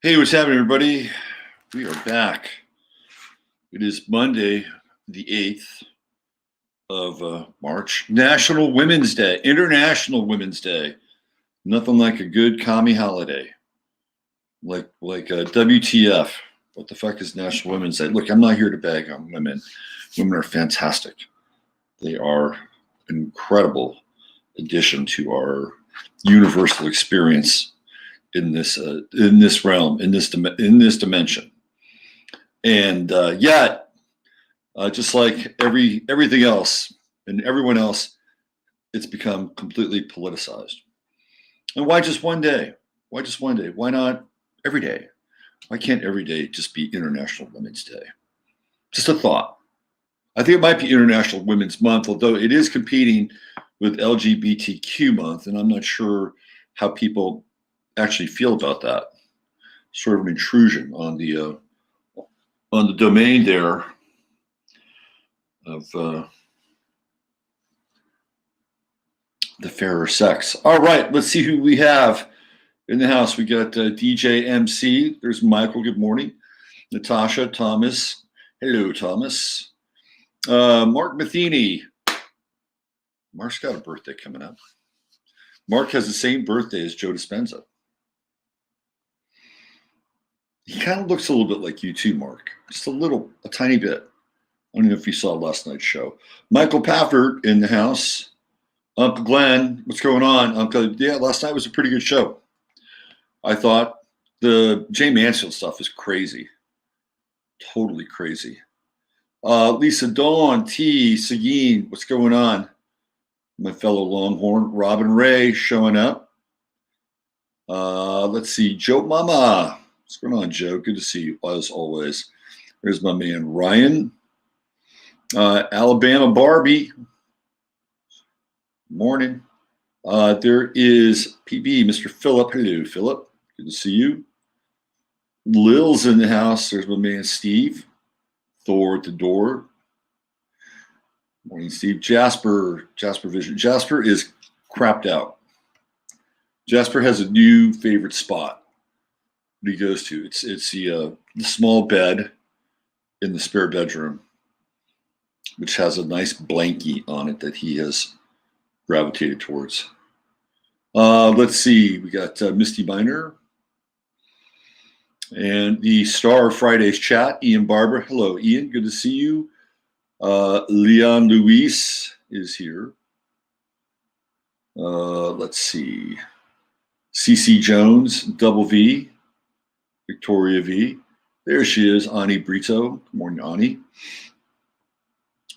Hey, what's happening, everybody? We are back. It is Monday, the 8th of March, National Women's Day, International Women's Day. Nothing like a good commie holiday. Like WTF. What the fuck is National Women's Day? Look, I'm not here to bag on women. Women are fantastic. They are an incredible addition to our universal experience in this realm, in this dimension. And yet, just like everything else and everyone else, it's become completely politicized. And why just one day? Why just one day? Why not every day? Why can't every day just be International Women's Day? Just a thought. I think it might be International Women's Month, although it is competing with LGBTQ month, and I'm not sure how people actually feel about that. Sort of an intrusion on the domain there of the fairer sex. All right, let's see who we have in the house. We got DJ MC. There's Michael. Good morning. Natasha, Thomas. Hello, Thomas. Mark Matheny. Mark's got a birthday coming up. Mark has the same birthday as Joe Dispenza. He kind of looks a little bit like you too, Mark. Just a tiny bit. I don't know if you saw last night's show. Michael Pafford in the house. Uncle Glenn, what's going on? Uncle, yeah, last night was a pretty good show. I thought the Jay Mansfield stuff is crazy. Totally crazy. Lisa Dawn, T, Seguin, what's going on? My fellow Longhorn, Robin Ray showing up. Let's see, Joe Mama. What's going on, Joe? Good to see you, as always. There's my man, Ryan. Alabama Barbie. Morning. There is PB, Mr. Phillip. Hello, Phillip. Good to see you. Lil's in the house. There's my man, Steve. Thor at the door. Morning, Steve. Jasper Vision. Jasper is crapped out. Jasper has a new favorite spot that he goes to. It's the small bed in the spare bedroom, which has a nice blankie on it that he has gravitated towards. Let's see. We got Misty Miner. And the star of Friday's chat, Ian Barber. Hello, Ian. Good to see you. Leon Luis is here. Let's see. CC Jones, Double V, Victoria V. There she is, Ani Brito. Good morning, Ani.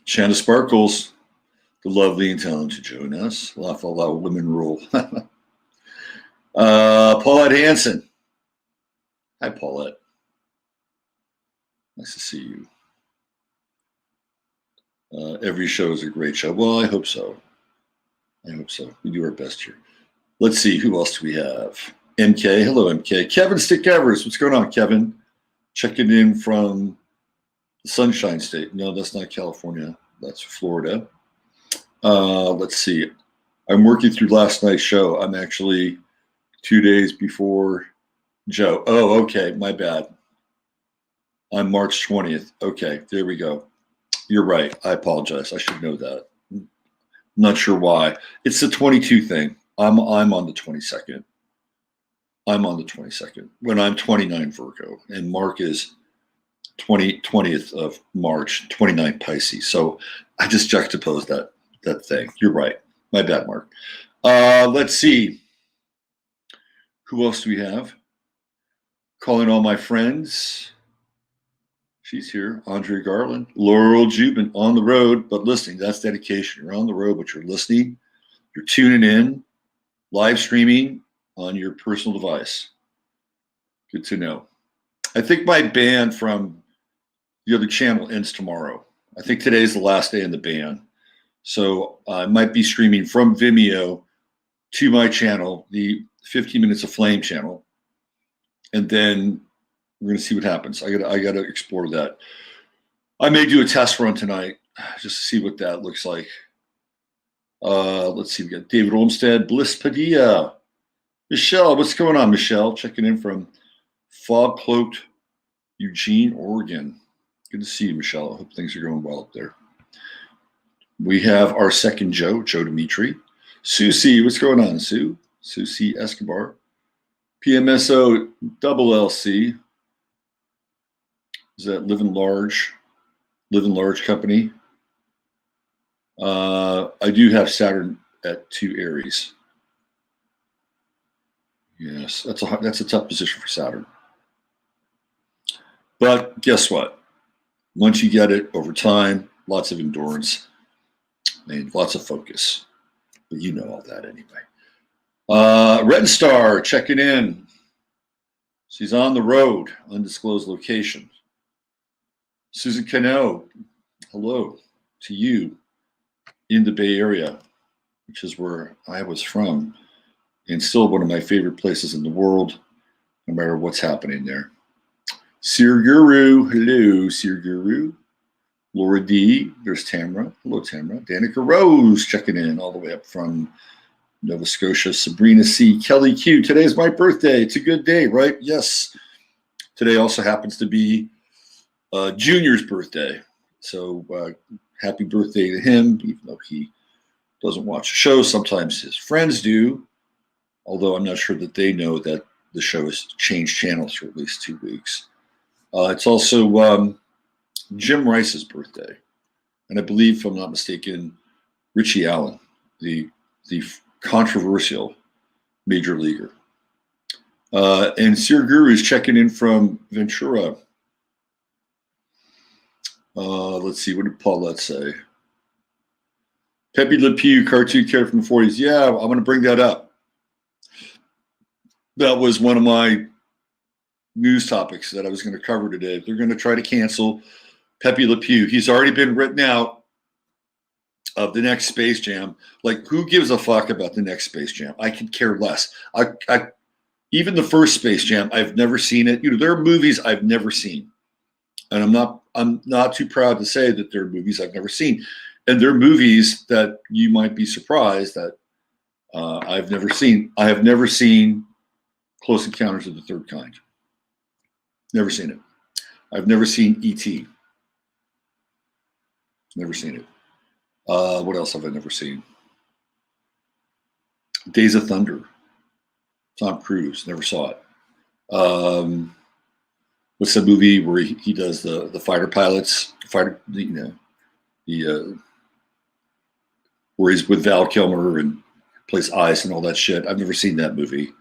Shanda Sparkles, the lovely and talented Jonas. La women rule. Paulette Hansen. Hi, Paulette. Nice to see you. Every show is a great show. Well, I hope so. We do our best here. Let's see. Who else do we have? MK. Hello, MK. Kevin Stick Evers. What's going on, Kevin? Checking in from the Sunshine State. No, that's not California. That's Florida. Let's see. I'm working through last night's show. I'm actually 2 days before Joe. Oh, okay. My bad. On March 20th. Okay, there we go. You're right. I apologize. I should know that. I'm not sure why. It's the 22 thing. I'm on the 22nd. I'm on the 22nd. When I'm 29 Virgo, and Mark is 20th of March, 29 Pisces. So I just juxtaposed that thing. You're right. My bad, Mark. Let's see. Who else do we have? Calling all my friends. She's here. Andre Garland. Laurel Jubin on the road, but listening. That's dedication. You're on the road, but you're listening. You're tuning in, live streaming on your personal device. Good to know. I think my ban from the other channel ends tomorrow. I think today's the last day in the ban. So I might be streaming from Vimeo to my channel, the 15 Minutes of Flame channel. And then we're going to see what happens. I got to explore that. I may do a test run tonight just to see what that looks like. Let's see. We got David Olmstead, Bliss Padilla, Michelle. What's going on, Michelle? Checking in from Fog cloaked Eugene, Oregon. Good to see you, Michelle. I hope things are going well up there. We have our second Joe Dimitri. Susie, what's going on, Sue? Susie Escobar. PMSO double LC. Is that Living Large company? I do have Saturn at 2 Aries. Yes, that's a tough position for Saturn. But guess what? Once you get it over time, lots of endurance and lots of focus. But you know all that anyway. Red Star checking in. She's on the road, undisclosed location. Susan Cano, hello to you in the Bay Area, which is where I was from, and still one of my favorite places in the world, no matter what's happening there. Sir Guru, hello, Sir Guru. Laura D, there's Tamara. Hello, Tamara. Danica Rose checking in all the way up from Nova Scotia. Sabrina C, Kelly Q. Today is my birthday. It's a good day, right? Yes. Today also happens to be Junior's birthday. So happy birthday to him, even though he doesn't watch the show. Sometimes his friends do, although I'm not sure that they know that the show has changed channels for at least 2 weeks. It's also Jim Rice's birthday. And I believe, if I'm not mistaken, Richie Allen, the controversial major leaguer. And Sir Guru is checking in from Ventura. Let's see, what did Paulette say? Pepe Le Pew, cartoon character from the 40s. Yeah, I'm going to bring that up. That was one of my news topics that I was going to cover today. They're going to try to cancel Pepe Le Pew. He's already been written out of the next Space Jam. Like, who gives a fuck about the next Space Jam? I could care less. Even the first Space Jam, I've never seen it. There are movies I've never seen. And I'm not too proud to say that there are movies I've never seen. And there are movies that you might be surprised that I've never seen. I have never seen Close Encounters of the Third Kind. Never seen it. I've never seen E.T. Never seen it. What else have I never seen? Days of Thunder. Tom Cruise. Never saw it. What's the movie where he does the fighter pilots? Where he's with Val Kilmer and plays Ice and all that shit. I've never seen that movie.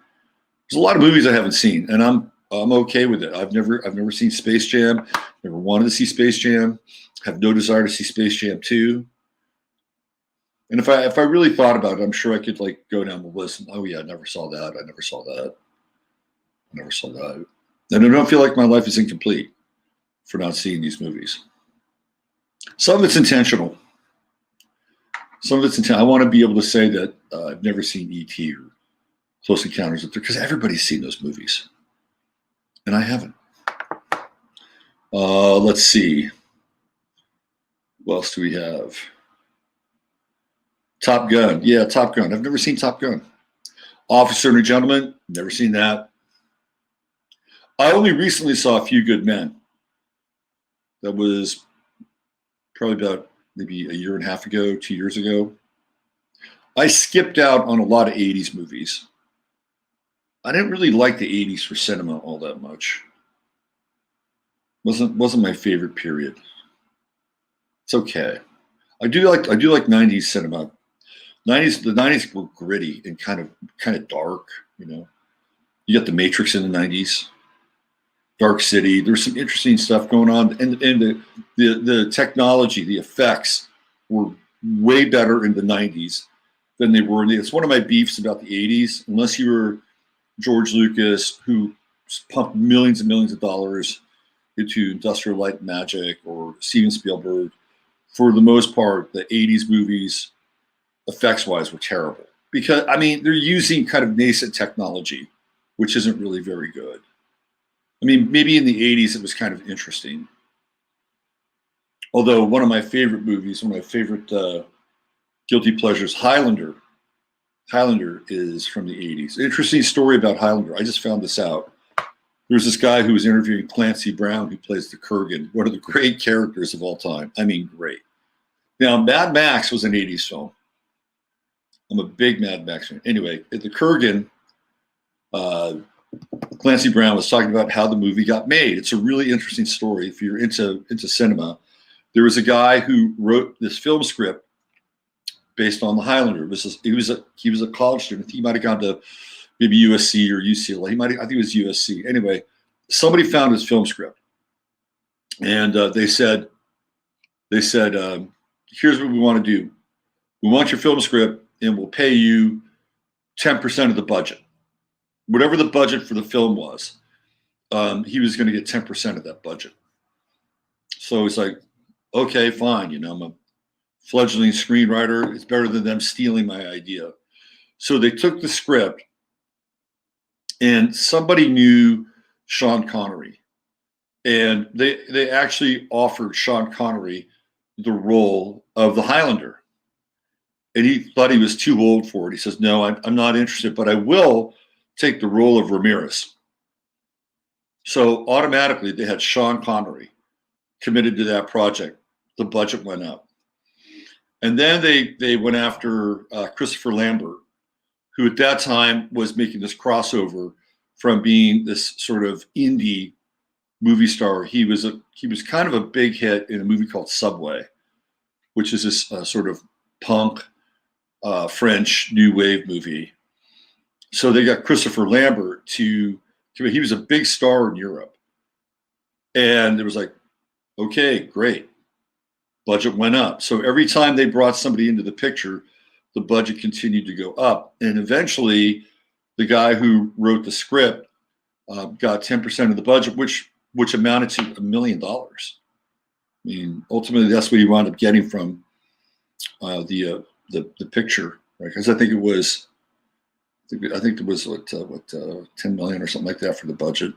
There's a lot of movies I haven't seen, and I'm okay with it. I've never seen Space Jam. Never wanted to see Space Jam. Have no desire to see Space Jam 2. And if I really thought about it, I'm sure I could go down the list and, oh yeah, I never saw that. I never saw that. I never saw that. And I don't feel like my life is incomplete for not seeing these movies. Some of it's intentional. I want to be able to say that I've never seen E.T. or Close Encounters of the, because everybody's seen those movies. And I haven't. Let's see. What else do we have? Top Gun. Yeah, Top Gun. I've never seen Top Gun. Officer and a Gentleman. Never seen that. I only recently saw A Few Good Men. That was probably about maybe a year and a half ago, 2 years ago. I skipped out on a lot of 80s movies. I didn't really like the 80s for cinema all that much. Wasn't my favorite period. It's okay. I do like 90s cinema. The 90s were gritty and kind of dark, You got The Matrix in the 90s. Dark City. There's some interesting stuff going on, and the technology, the effects were way better in the 90s than they were in the. It's one of my beefs about the 80s. Unless you were George Lucas, who pumped millions and millions of dollars into Industrial Light and Magic, or Steven Spielberg, for the most part, the 80s movies, effects-wise, were terrible. Because, they're using kind of nascent technology, which isn't really very good. Maybe in the 80s it was kind of interesting. Although one of my favorite movies, one of my favorite guilty pleasures, Highlander. Highlander is from the 80s. Interesting story about Highlander. I just found this out. There's this guy who was interviewing Clancy Brown, who plays the Kurgan, one of the great characters of all time. I mean, great. Now, Mad Max was an 80s film. I'm a big Mad Max fan. Anyway, at the Kurgan, Clancy Brown was talking about how the movie got made. It's a really interesting story if you're into cinema. There was a guy who wrote this film script based on the Highlander. He was a college student. He might have gone to maybe USC or UCLA. I think it was USC. Anyway, somebody found his film script, and they said, here's what we want to do. We want your film script, and we'll pay you 10% of the budget. Whatever the budget for the film was, he was going to get 10% of that budget. So he's like, okay, fine. I'm a fledgling screenwriter. It's better than them stealing my idea. So they took the script, and somebody knew Sean Connery, and they actually offered Sean Connery the role of the Highlander. And he thought he was too old for it. He says, no, I'm not interested, but I will take the role of Ramirez. So automatically they had Sean Connery committed to that project. The budget went up. And then they went after Christopher Lambert, who at that time was making this crossover from being this sort of indie movie star. He was kind of a big hit in a movie called Subway, which is this sort of punk French new wave movie. So they got Christopher Lambert he was a big star in Europe. And it was like, okay, great. Budget went up. So every time they brought somebody into the picture, the budget continued to go up. And eventually the guy who wrote the script got 10% of the budget, which amounted to $1 million. I mean, ultimately that's what he wound up getting from the picture, right? Because I think there was what 10 million or something like that for the budget.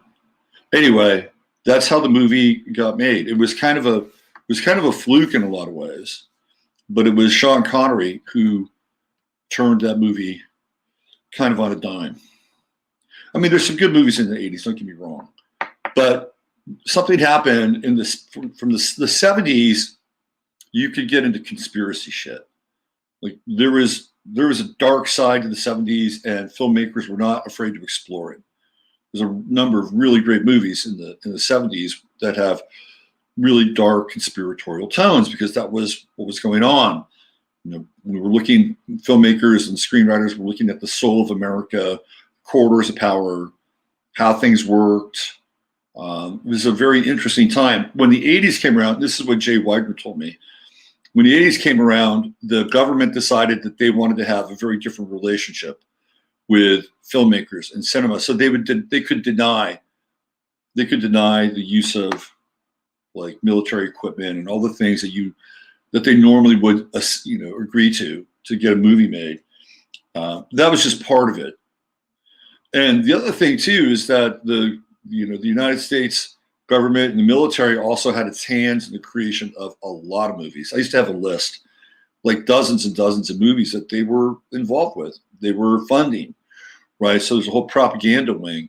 Anyway, that's how the movie got made. It was kind of a fluke in a lot of ways, but it was Sean Connery who turned that movie kind of on a dime. I mean, there's some good movies in the 80s, don't get me wrong, but something happened from the 70s. You could get into conspiracy shit. Like there was a dark side to the 70s, and filmmakers were not afraid to explore it. There's a number of really great movies in the 70s that have really dark conspiratorial tones because that was what was going on. We were looking, filmmakers and screenwriters were looking at the soul of America, corridors of power, how things worked. It was a very interesting time. When the 80s came around, this is what Jay Widener told me. When the 80s came around, the government decided that they wanted to have a very different relationship with filmmakers and cinema. So they could deny the use of like military equipment and all the things that they normally would agree to get a movie made. That was just part of it. And the other thing too is that the United States government and the military also had its hands in the creation of a lot of movies. I used to have a list, like dozens and dozens of movies that they were involved with. They were funding, right? So there's a whole propaganda wing.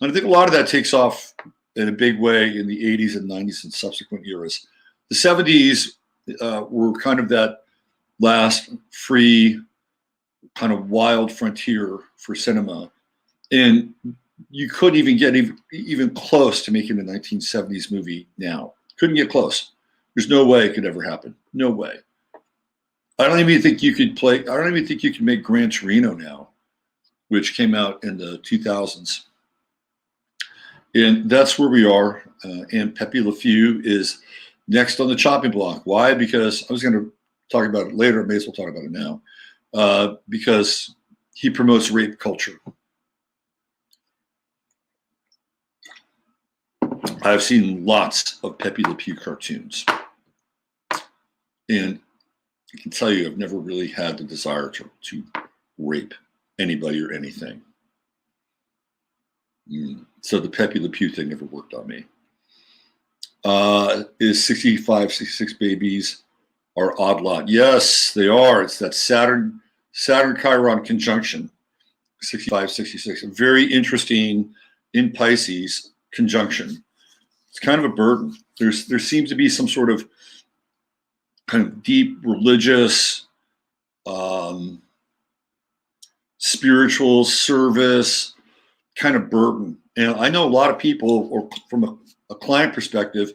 And I think a lot of that takes off in a big way in the 80s and 90s and subsequent eras. The 70s were kind of that last free, kind of wild frontier for cinema. And you couldn't even get even close to making a 1970s movie now. Couldn't get close. There's no way it could ever happen. No way. I don't even think you could make Gran Torino now, which came out in the 2000s. And that's where we are. And Pepe Le Pew is next on the chopping block. Why? Because I was going to talk about it later. I may as well talk about it now. Because he promotes rape culture. I've seen lots of Pepe Le Pew cartoons. And I can tell you, I've never really had the desire to rape anybody or anything. So the Pepe Le Pew thing never worked on me. Is 65, 66 babies are odd lot? Yes, they are. It's that Saturn Chiron conjunction, 65, 66. Very interesting in Pisces. conjunction. It's kind of a burden. There seems to be some sort of kind of deep religious, spiritual service kind of burden. And I know a lot of people, or from a client perspective,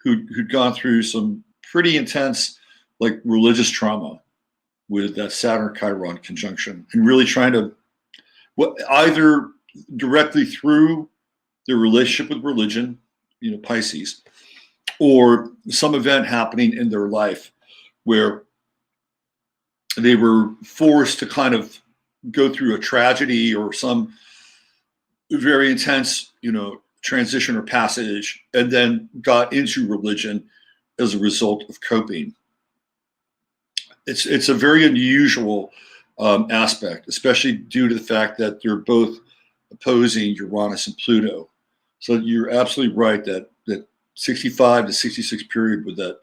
who'd gone through some pretty intense, like, religious trauma with that Saturn Chiron conjunction, and really trying to, either directly through their relationship with religion, Pisces, or some event happening in their life where they were forced to kind of go through a tragedy or some very intense, transition or passage, and then got into religion as a result of coping. It's a very unusual aspect, especially due to the fact that they're both opposing Uranus and Pluto. So you're absolutely right that 65 to 66 period with that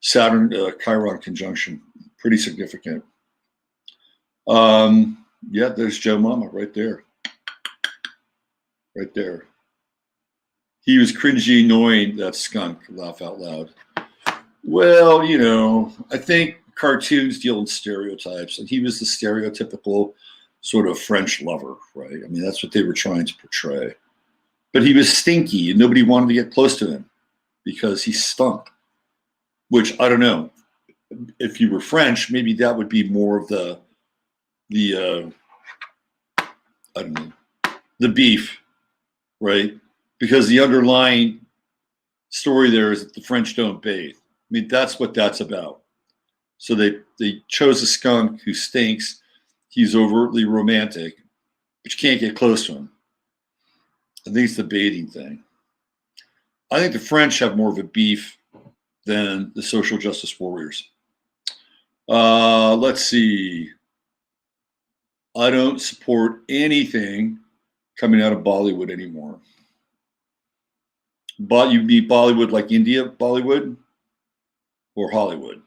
Saturn Chiron conjunction, pretty significant. Yeah, there's Joe Mama right there. Right there. He was cringy, annoying, that skunk, laugh out loud. Well, I think cartoons deal in stereotypes, and he was the stereotypical sort of French lover, right? I mean, that's what they were trying to portray. But he was stinky, and nobody wanted to get close to him because he stunk, which, I don't know. If you were French, maybe that would be more of the I don't know, the beef, right? Because the underlying story there is that the French don't bathe. I mean, that's what that's about. So they chose a skunk who stinks. He's overtly romantic, but you can't get close to him. I think it's the bathing thing. I think the French have more of a beef than the social justice warriors. Let's see. I don't support anything coming out of Bollywood anymore. But you mean Bollywood like India Bollywood or Hollywood?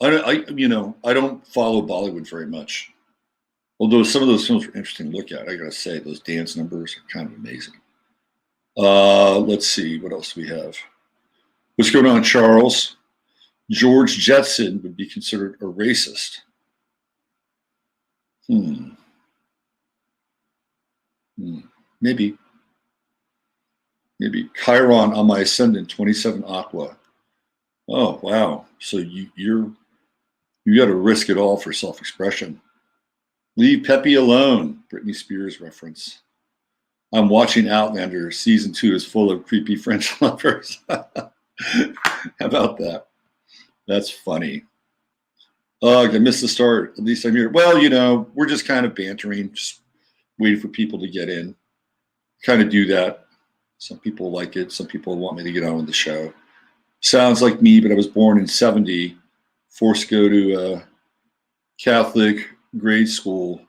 I don't follow Bollywood very much. Although some of those films are interesting to look at. I gotta say, those dance numbers are kind of amazing. Let's see, what else do we have? What's going on, Charles? George Jetson would be considered a racist. Maybe. Chiron on my ascendant, 27 Aqua. Oh, wow. So you got to risk it all for self-expression. Leave Pepe alone, Britney Spears reference. I'm watching Outlander. Season 2 is full of creepy French lovers. How about that? That's funny. I missed the start. At least I'm here. Well, we're just kind of bantering, just waiting for people to get in. Kind of do that. Some people like it. Some people want me to get on with the show. Sounds like me, but I was born in 70, forced to go to Catholic grade school,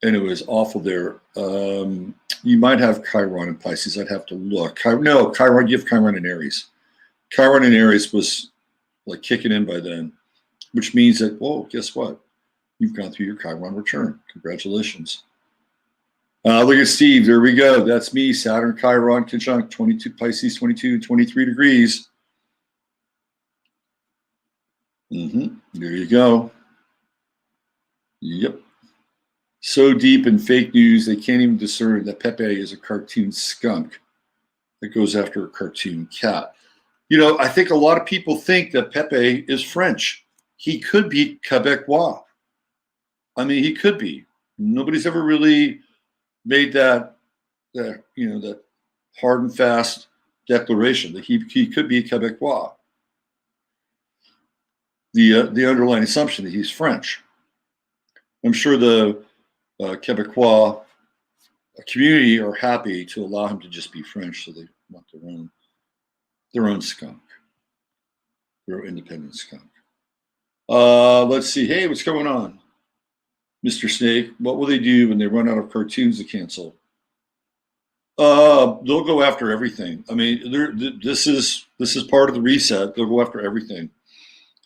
and it was awful there. You might have Chiron in Pisces. I'd have to look. No, Chiron, you have Chiron in Aries. Chiron in Aries was like kicking in by then, which means that, whoa, guess what? You've gone through your Chiron return. Congratulations. Look at Steve. There we go. That's me. Saturn, Chiron, conjunct, 22 Pisces, 22, 23 degrees. There you go. Yep. So deep in fake news, they can't even discern that Pepe is a cartoon skunk that goes after a cartoon cat. I think a lot of people think that Pepe is French. He could be Quebecois. I mean, he could be. Nobody's ever really made that hard and fast declaration that he could be Quebecois. The underlying assumption that he's French. I'm sure the Quebecois community are happy to allow him to just be French, so they want their own skunk, their own independent skunk. Let's see. Hey, what's going on, Mr. Snake? What will they do when they run out of cartoons to cancel? They'll go after everything. I mean, this is part of the reset. They'll go after everything.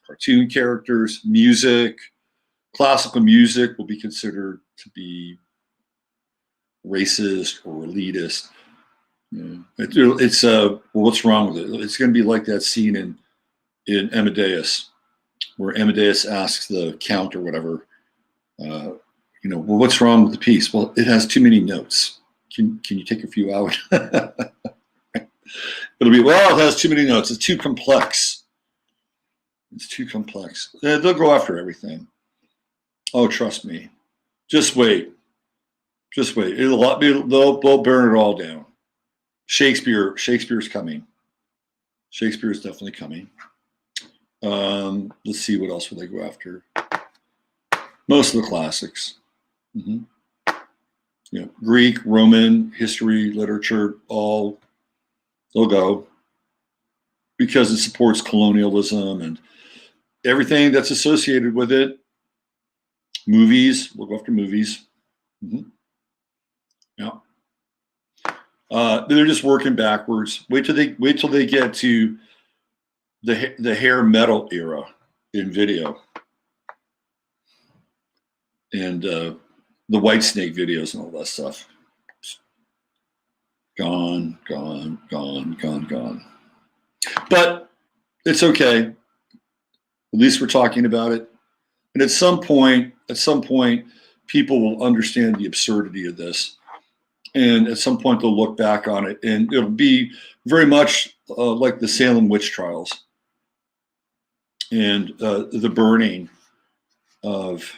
Cartoon characters, music, classical music will be considered to be racist or elitist. It's well, what's wrong with it? It's going to be like that scene in Amadeus, where Amadeus asks the count or whatever, well, what's wrong with the piece? Well, it has too many notes. Can you take a few out? It'll be, well, it has too many notes. It's too complex. It's too complex. They'll go after everything. Oh, trust me. Just wait. Just wait. They'll burn it all down. Shakespeare's coming. Shakespeare's definitely coming. Let's see, what else will they go after? Most of the classics. Mm-hmm. Greek, Roman, history, literature, all they'll go, because it supports colonialism and everything that's associated with it. Movies, we'll go after movies. Mm-hmm. Yeah. They're just working backwards. Wait till they get to the hair metal era in video, and the White Snake videos and all that stuff. Gone. But it's okay. At least we're talking about it. And at some point, people will understand the absurdity of this. And at some point, they'll look back on it, and it'll be very much like the Salem witch trials and the burning of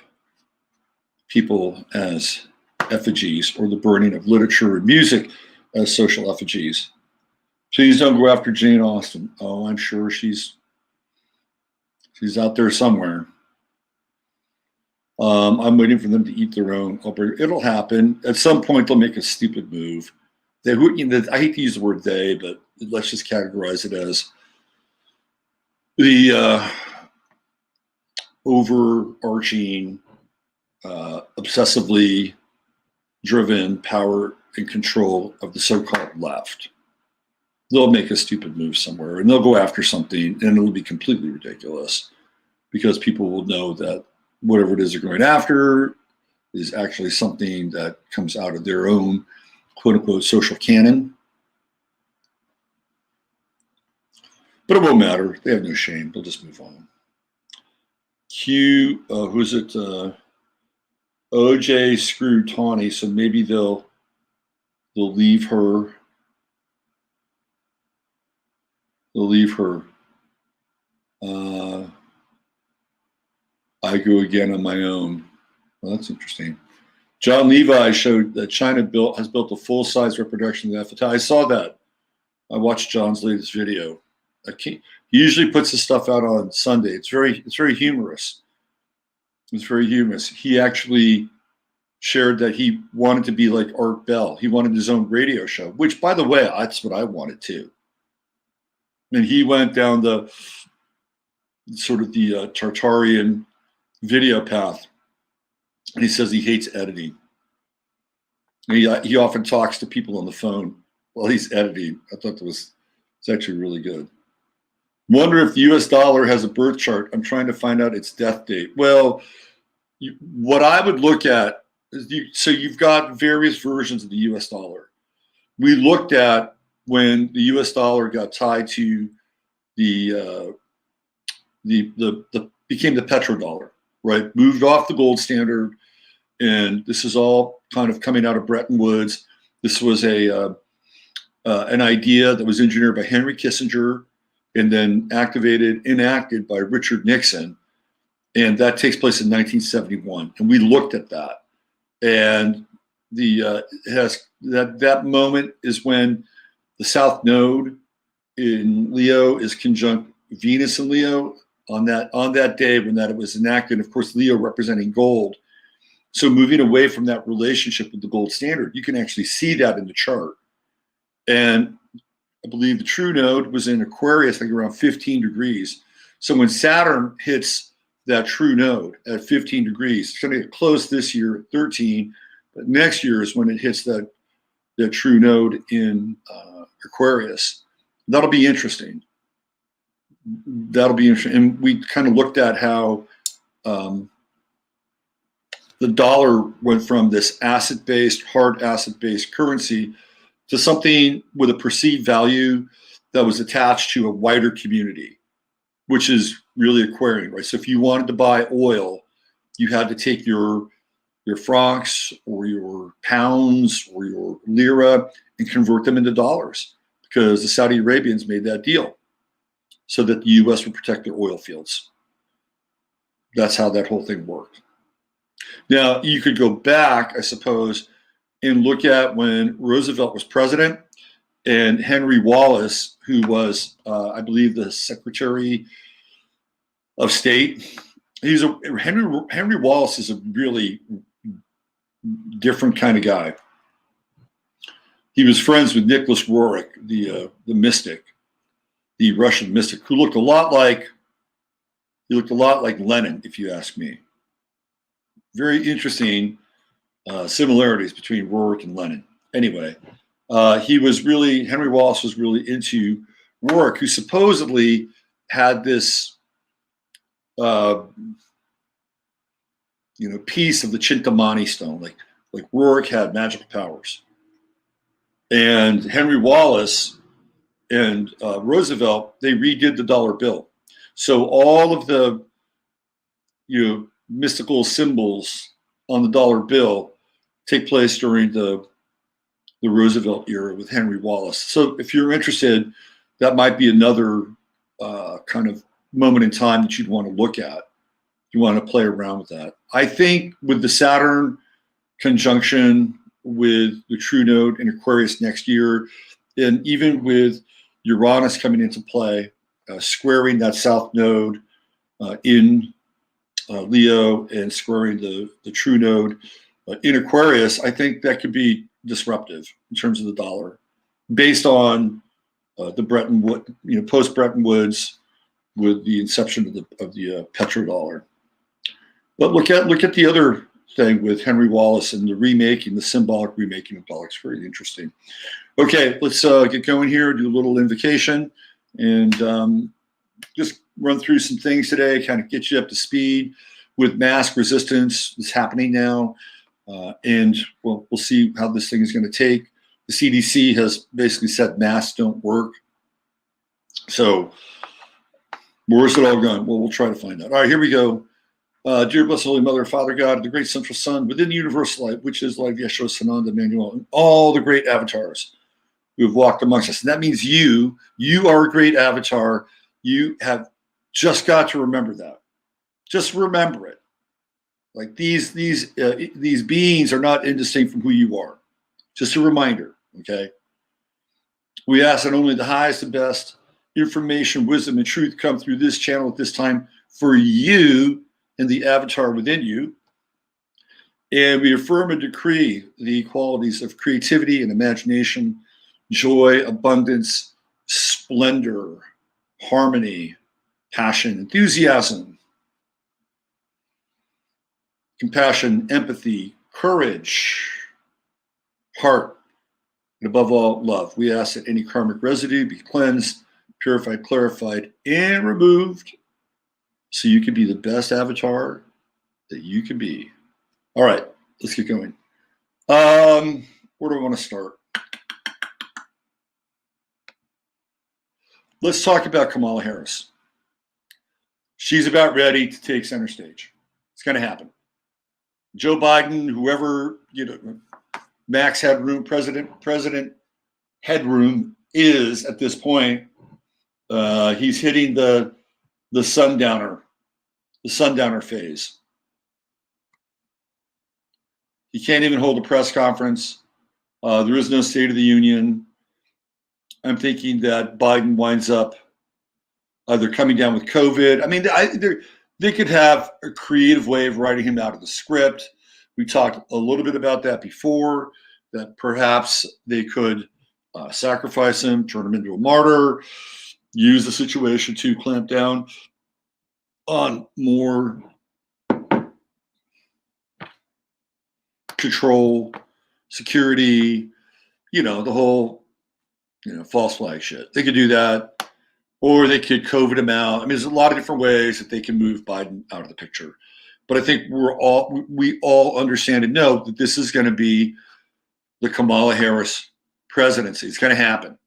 people as effigies, or the burning of literature and music as social effigies. Please don't go after Jane Austen. Oh, I'm sure she's out there somewhere. I'm waiting for them to eat their own. It'll happen. At some point, they'll make a stupid move. I hate to use the word they, but let's just categorize it as the overarching, obsessively driven power and control of the so-called left. They'll make a stupid move somewhere, and they'll go after something, and it'll be completely ridiculous, because people will know that whatever it is they're going after is actually something that comes out of their own quote-unquote social canon. But it won't matter. They have no shame. They'll just move on. Who's it? OJ screwed Tawny, so maybe they'll leave her. They'll leave her. I go again on my own. Well, that's interesting. John Levi showed that China has built a full-size reproduction of the FFT. I saw that. I watched John's latest video. He usually puts his stuff out on Sunday. It's very humorous. It's very humorous. He actually shared that he wanted to be like Art Bell. He wanted his own radio show, which, by the way, that's what I wanted too. And he went down the sort of the Tartarian video path, and he says he hates editing. And he often talks to people on the phone while he's editing. I thought it's actually really good. Wonder if the U.S. dollar has a birth chart. I'm trying to find out its death date. Well, what I would look at is you've got various versions of the U.S. dollar. We looked at when the U.S. dollar got tied to the became the petrodollar, right? Moved off the gold standard, and this is all kind of coming out of Bretton Woods. This was an idea that was engineered by Henry Kissinger and then enacted by Richard Nixon, and that takes place in 1971. And we looked at that, and that moment is when the South Node in Leo is conjunct Venus in Leo on that day when it was enacted. Of course, Leo representing gold. So moving away from that relationship with the gold standard, you can actually see that in the chart. And I believe the true node was in Aquarius, like around 15 degrees. So when Saturn hits that true node at 15 degrees, it's going to get close this year at 13, but next year is when it hits that true node in Aquarius. That'll be interesting. And we kind of looked at how the dollar went from this asset-based, hard asset-based currency to something with a perceived value that was attached to a wider community, which is really acquiring, right? So if you wanted to buy oil, you had to take your francs or your pounds or your lira and convert them into dollars, because the Saudi Arabians made that deal so that the U.S. would protect their oil fields. That's how that whole thing worked. Now, you could go back, I suppose, and look at when Roosevelt was president and Henry Wallace, who was, I believe, the Secretary of State. Henry Wallace is a really different kind of guy. He was friends with Nicholas Roerich, the mystic, the Russian mystic, who looked a lot like Lenin, if you ask me. Very interesting similarities between Roerich and Lenin. Anyway, Henry Wallace was really into Roerich, who supposedly had this piece of the Chintamani stone, like Roerich had magical powers. And Henry Wallace and Roosevelt, they redid the dollar bill. So all of the mystical symbols on the dollar bill take place during the Roosevelt era with Henry Wallace. So if you're interested, that might be another kind of moment in time that you'd want to look at. You want to play around with that. I think with the Saturn conjunction with the true node in Aquarius next year, and even with Uranus coming into play, squaring that south node in Leo and squaring the true node in Aquarius, I think that could be disruptive in terms of the dollar, based on the Bretton Woods, post Bretton Woods, with the inception of the petrodollar. But look at the other thing with Henry Wallace and the symbolic remaking of dollar. It's very interesting. Okay, let's get going here, do a little invocation, and just run through some things today, kind of get you up to speed with mask resistance that's happening now. And we'll see how this thing is going to take. The CDC has basically said masks don't work. So where's it all going? Well, we'll try to find out. All right, here we go. Dear blessed Holy Mother, Father God, the great central sun, within the universal light, which is light of Yeshua, Sananda, Emmanuel, and all the great avatars who have walked amongst us. And that means you are a great avatar. You have just got to remember that. Just remember it. Like these beings are not indistinct from who you are. Just a reminder, okay? We ask that only the highest and best information, wisdom, and truth come through this channel at this time for you and the avatar within you. And we affirm and decree the qualities of creativity and imagination, joy, abundance, splendor, harmony, passion, enthusiasm, compassion, empathy, courage, heart, and above all, love. We ask that any karmic residue be cleansed, purified, clarified, and removed so you can be the best avatar that you can be. All right, let's get going. Where do I want to start? Let's talk about Kamala Harris. She's about ready to take center stage. It's going to happen. Joe Biden, whoever, max headroom, president headroom is at this point, he's hitting the sundowner phase. He can't even hold a press conference. There is no State of the Union. I'm thinking that Biden winds up either coming down with COVID. I mean, they could have a creative way of writing him out of the script. We talked a little bit about that before, that perhaps they could sacrifice him, turn him into a martyr, use the situation to clamp down on more control, security, the whole, false flag shit. They could do that, or they could COVID him out. I mean, there's a lot of different ways that they can move Biden out of the picture. But I think we all understand and know that this is going to be the Kamala Harris presidency. It's going to happen.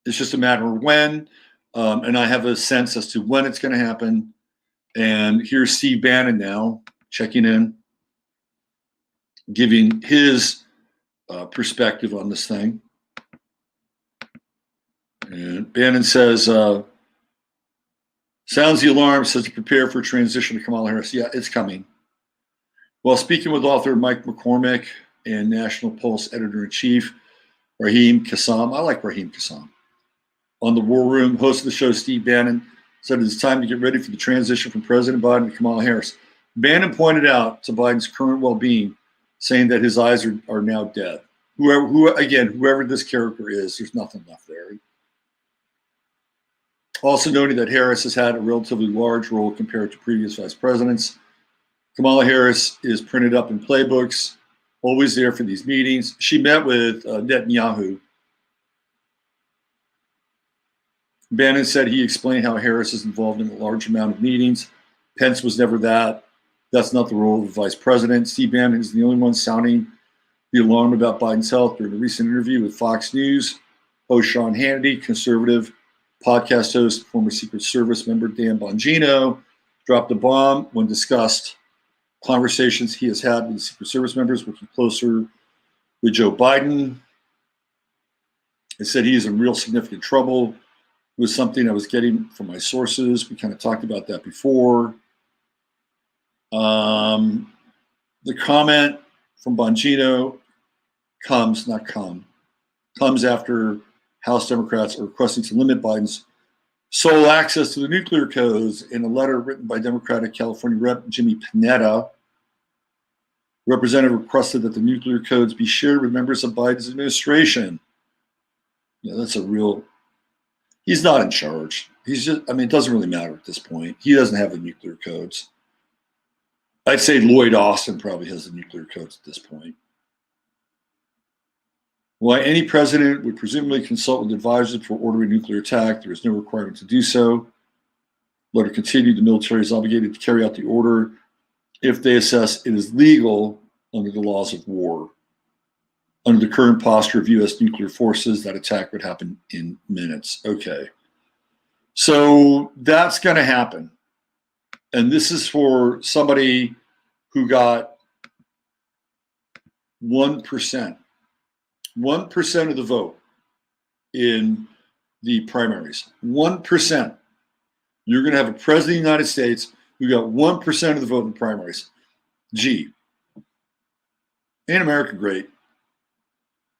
It's just a matter of when, and I have a sense as to when it's going to happen. And here's Steve Bannon now checking in, giving his perspective on this thing. And Bannon says, sounds the alarm, says to prepare for transition to Kamala Harris. Yeah, it's coming. While speaking with author Mike McCormick and National Pulse editor-in-chief Raheem Kassam, I like Raheem Kassam, on the War Room, host of the show Steve Bannon said it's time to get ready for the transition from President Biden to Kamala Harris. Bannon pointed out to Biden's current well-being, saying that his eyes are now dead. Whoever this character is, there's nothing left there. Also noting that Harris has had a relatively large role compared to previous vice presidents. Kamala Harris is printed up in playbooks, always there for these meetings. She met with Netanyahu. Bannon said he explained how Harris is involved in a large amount of meetings. Pence was never that. That's not the role of the vice president. Steve Bannon is the only one sounding the alarm about Biden's health during a recent interview with Fox News. Host Sean Hannity, conservative podcast host, former Secret Service member Dan Bongino, dropped a bomb when discussed conversations he has had with the Secret Service members working closer with Joe Biden. He said he is in real significant trouble. It was something I was getting from my sources. We kind of talked about that before. The comment from Bongino comes after House Democrats are requesting to limit Biden's sole access to the nuclear codes in a letter written by Democratic California Rep. Jimmy Panetta. Representative requested that the nuclear codes be shared with members of Biden's administration. Yeah, that's a real... He's not in charge. He's just... I mean, it doesn't really matter at this point. He doesn't have the nuclear codes. I'd say Lloyd Austin probably has the nuclear codes at this point. While any president would presumably consult with advisors before ordering a nuclear attack, there is no requirement to do so. Letter continued, the military is obligated to carry out the order if they assess it is legal under the laws of war. Under the current posture of U.S. nuclear forces, that attack would happen in minutes. Okay. So that's going to happen. And this is for somebody who got 1%. 1% of the vote in the primaries. 1%. You're going to have a president of the United States who got 1% of the vote in the primaries. Gee, ain't America great?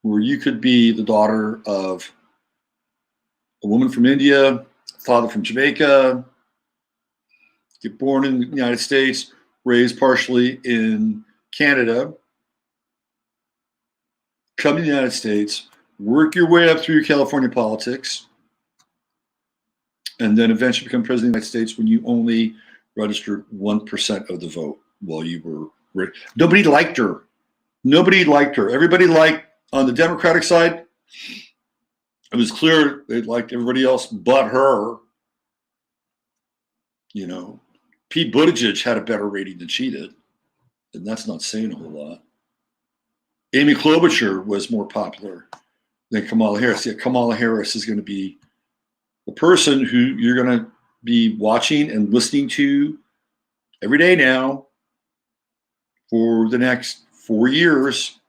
Where you could be the daughter of a woman from India, a father from Jamaica, get born in the United States, raised partially in Canada, come to the United States, work your way up through California politics, and then eventually become president of the United States when you only registered 1% of the vote while you were... Nobody liked her. Nobody liked her. Everybody liked, on the Democratic side, it was clear they liked everybody else but her. You know, Pete Buttigieg had a better rating than she did, and that's not saying a whole lot. Amy Klobuchar was more popular than Kamala Harris. Yet Kamala Harris is going to be the person who you're going to be watching and listening to every day now for the next 4 years,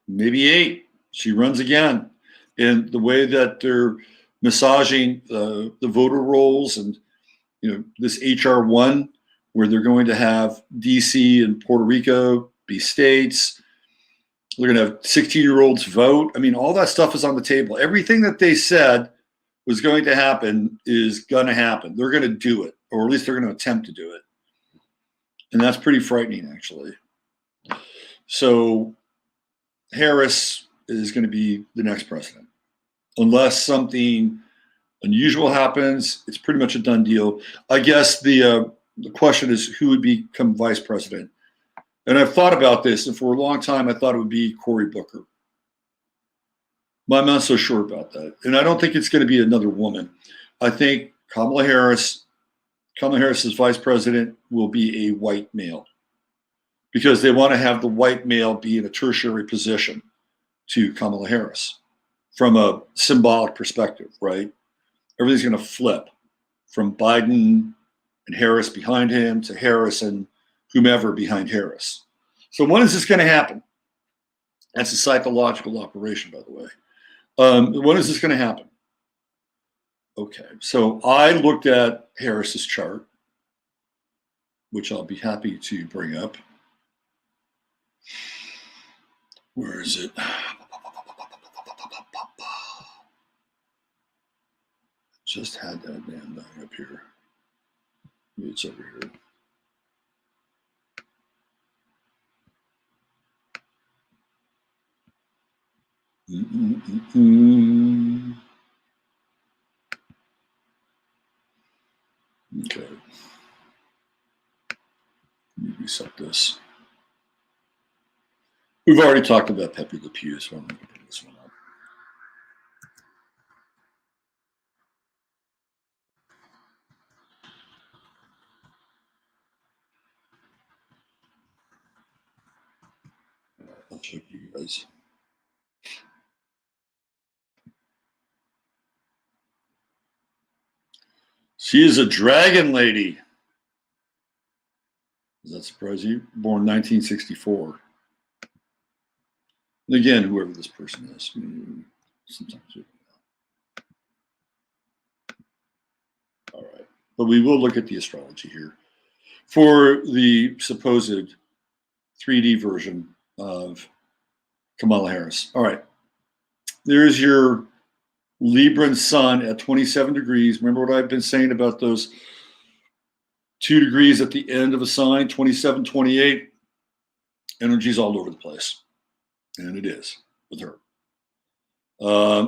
maybe 8. She runs again. And the way that they're massaging the voter rolls and, you know, this HR 1, where they're going to have DC and Puerto Rico be states. They're going to have 16-year-olds vote. I mean, all that stuff is on the table. Everything that they said was going to happen is going to happen. They're going to do it, or at least they're going to attempt to do it. And that's pretty frightening, actually. So Harris is going to be the next president. Unless something unusual happens, it's pretty much a done deal. I guess the question is who would become vice president. And I've thought about this, and for a long time, I thought it would be Cory Booker. But I'm not so sure about that. And I don't think it's going to be another woman. I think Kamala Harris Kamala Harris's vice president will be a white male because they want to have the white male be in a tertiary position to Kamala Harris from a symbolic perspective, right? Everything's going to flip from Biden and Harris behind him to Harris and whomever behind Harris. So when is this going to happen? That's a psychological operation, by the way. When is this going to happen? Okay, so I looked at Harris's chart, which I'll be happy to bring up. Where is it? Just had that damn thing up here. Maybe it's over here. Okay. Let me reset this. We've already talked about Pepe Le Pew, so I'm going to bring this one up. I'll check you guys. She is a dragon lady. Does that surprise you? Born 1964. And again, whoever this person is. Sometimes we don't know. All right. But we will look at the astrology here for the supposed 3D version of Kamala Harris. All right. There's your Libran sun at 27 degrees. Remember what I've been saying about those 2 degrees at the end of a sign, 27, 28. Energy's all over the place. And it is with her.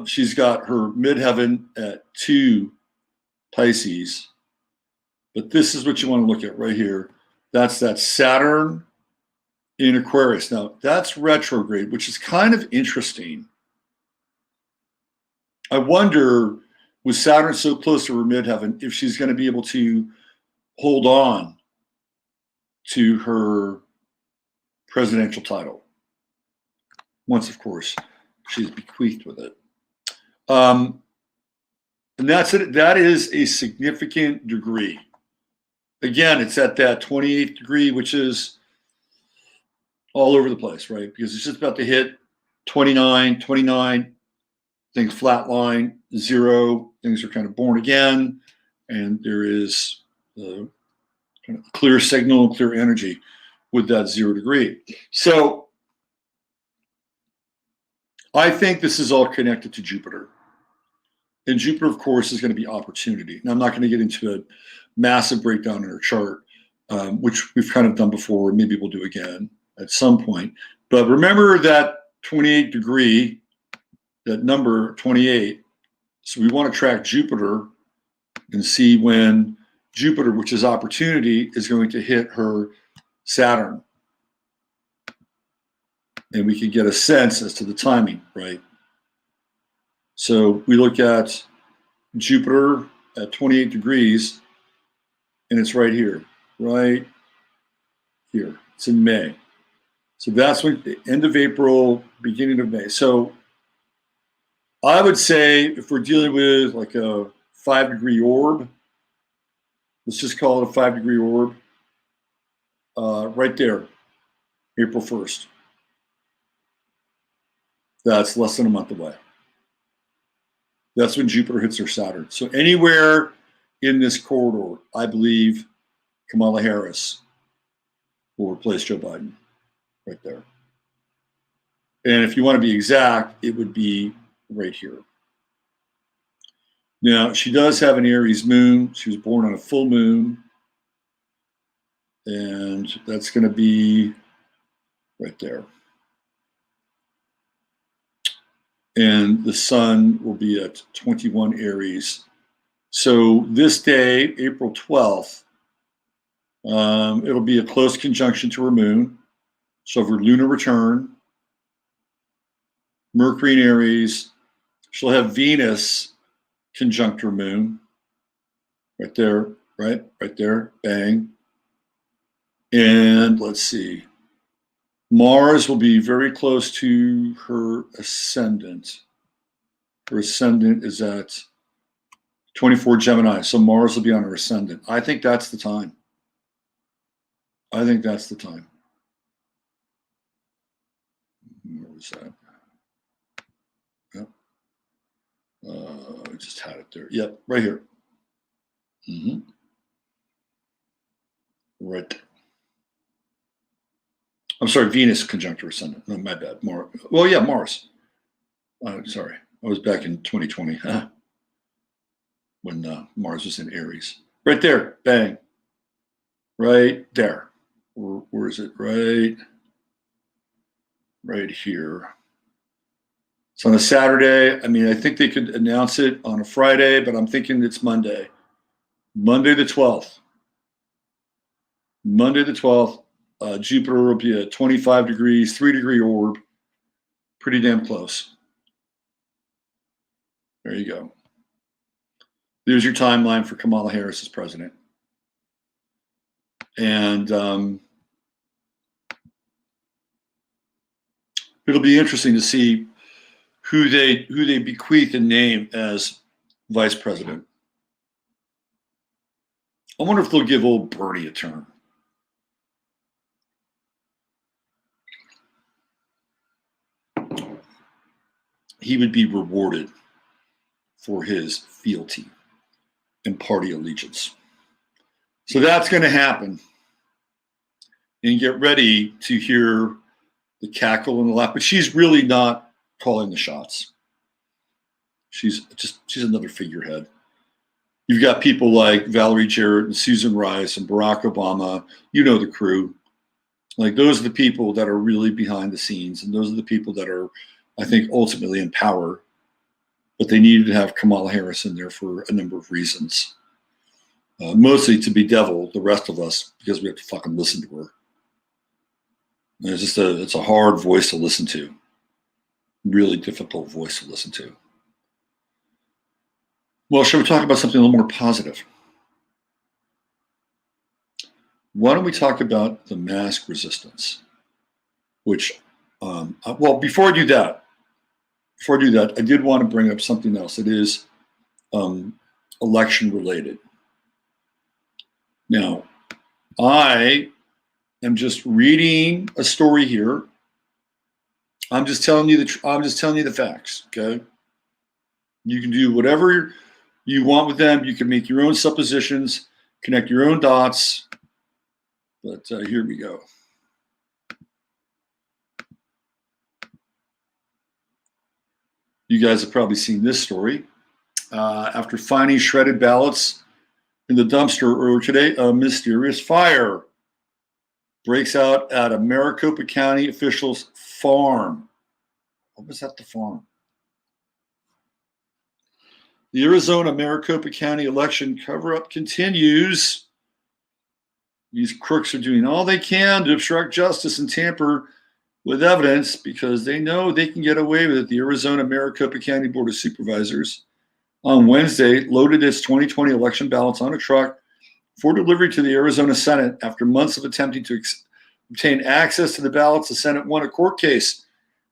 She's got her midheaven at 2 Pisces. But this is what you want to look at right here. That's that Saturn in Aquarius. Now, that's retrograde, which is kind of interesting. I wonder, with Saturn so close to her midheaven, if she's going to be able to hold on to her presidential title. Once, of course, she's bequeathed with it. And that's it. That is a significant degree. Again, it's at that 28th degree, which is all over the place, right? Because it's just about to hit 29, things flatline, 0, things are kind of born again, and there is kind of clear signal, clear energy with that 0 degree. So I think this is all connected to Jupiter. And Jupiter, of course, is going to be opportunity. Now, I'm not going to get into a massive breakdown in our chart, which we've kind of done before. Maybe we'll do again at some point. But remember that 28 degree, that number 28. So we want to track Jupiter and see when Jupiter, which is opportunity, is going to hit her Saturn. And we can get a sense as to the timing, right? So we look at Jupiter at 28 degrees, and it's right here, right here. It's in May. So that's when the end of April, beginning of May. So I would say if we're dealing with like a 5-degree orb, let's just call it a 5-degree orb, right there, April 1st. That's less than a month away. That's when Jupiter hits her Saturn. So anywhere in this corridor, I believe Kamala Harris will replace Joe Biden right there. And if you want to be exact, it would be right here. Now, she does have an Aries moon. She was born on a full moon. And that's going to be right there. And the sun will be at 21 Aries. So this day, April 12th, it'll be a close conjunction to her moon. So for lunar return, Mercury in Aries, she'll have Venus conjunct her moon right there. right there, bang. And let's see, Mars will be very close to her ascendant. Her ascendant is at 24 Gemini, so Mars will be on her ascendant. I think that's the time. I think that's the time. Where was that? Yep. I just had it there. Yep, right here. Right there. I'm sorry, Venus conjunct her ascendant. No, my bad. Mars. Well, yeah, Mars. Sorry, I was back in 2020 when Mars was in Aries. Right there, bang. Right there. Where is it? Right here. It's on a Saturday. I mean, I think they could announce it on a Friday, but I'm thinking it's Monday. Monday the 12th. Monday the 12th. Jupiter will be at 25 degrees, 3-degree orb. Pretty damn close. There you go. There's your timeline for Kamala Harris as president. And it'll be interesting to see who they bequeath and name as vice president. I wonder if they'll give old Bernie a turn. He would be rewarded for his fealty and party allegiance. So that's going to happen. And get ready to hear the cackle and the laugh. But she's really not calling the shots. She's another figurehead. You've got people like Valerie Jarrett and Susan Rice and Barack Obama. You know the crew. Like, those are the people that are really behind the scenes. And those are the people that are, I think, ultimately in power. But they needed to have Kamala Harris in there for a number of reasons. Mostly to bedevil the rest of us, because we have to fucking listen to her. And it's a hard voice to listen to. Really difficult voice to listen to. Well, shall we talk about something a little more positive? Why don't we talk about the mask resistance? Which, well, before I do that, I did want to bring up something else. It is election related. Now, I am just reading a story here. I'm just telling you the facts. Okay. You can do whatever you want with them. You can make your own suppositions, connect your own dots. But here we go. You guys have probably seen this story. After finding shredded ballots in the dumpster earlier today, a mysterious fire breaks out at a Maricopa County official's farm. What was at the farm? The Arizona Maricopa County election cover-up continues. These crooks are doing all they can to obstruct justice and tamper with evidence because they know they can get away with it. The Arizona Maricopa County Board of Supervisors on Wednesday loaded its 2020 election ballots on a truck for delivery to the Arizona Senate after months of attempting to obtain access to the ballots. The Senate won a court case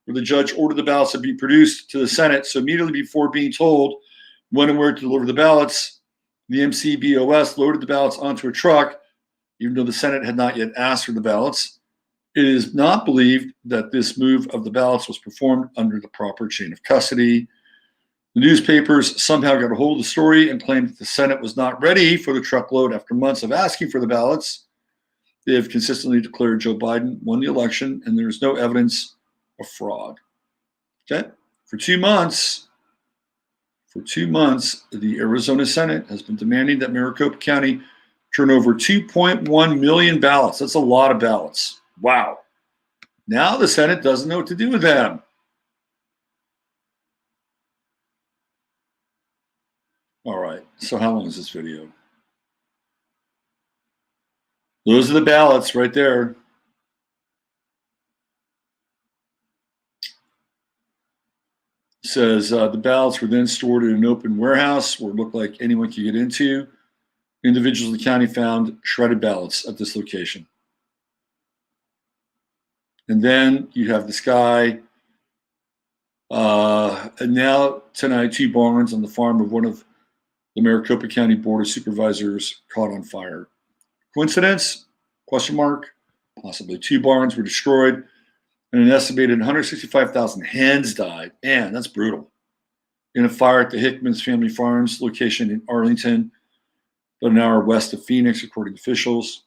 where the judge ordered the ballots to be produced to the Senate. So immediately before being told when and where to deliver the ballots, the MCBOS loaded the ballots onto a truck, even though the Senate had not yet asked for the ballots. It is not believed that this move of the ballots was performed under the proper chain of custody. The newspapers somehow got a hold of the story and claimed that the Senate was not ready for the truckload after months of asking for the ballots. They have consistently declared Joe Biden won the election, and there is no evidence of fraud. Okay? For 2 months, the Arizona Senate has been demanding that Maricopa County turn over 2.1 million ballots. That's a lot of ballots. Wow. Now the Senate doesn't know what to do with them. All right. So how long is this video? Those are the ballots right there. It says the ballots were then stored in an open warehouse where it looked like anyone could get into. Individuals in the county found shredded ballots at this location. And then you have this guy, and now tonight, 2 barns on the farm of one of the Maricopa County Board of Supervisors caught on fire. Coincidence? Question mark. Possibly. 2 barns were destroyed, and an estimated 165,000 hens died. Man, that's brutal. In a fire at the Hickman's Family Farms location in Arlington, about an hour west of Phoenix, according to officials.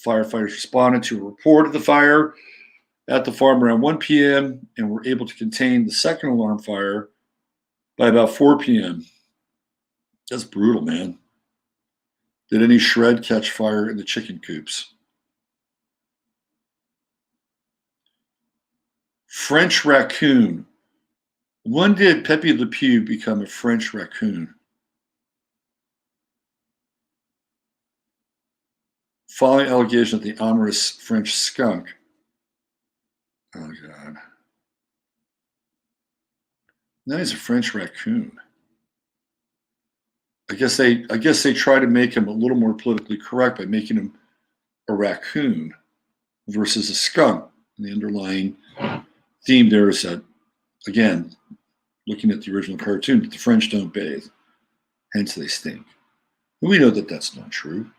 Firefighters responded to a report of the fire at the farm around 1 p.m. and were able to contain the second alarm fire by about 4 p.m. That's brutal, man. Did any shred catch fire in the chicken coops? French raccoon. When did Pepe Le Pew become a French raccoon? Following allegation of the amorous French skunk. Oh, God. Now he's a French raccoon. I guess they try to make him a little more politically correct by making him a raccoon versus a skunk. And the underlying theme there is that, again, looking at the original cartoon, that the French don't bathe, hence they stink. And we know that that's not true.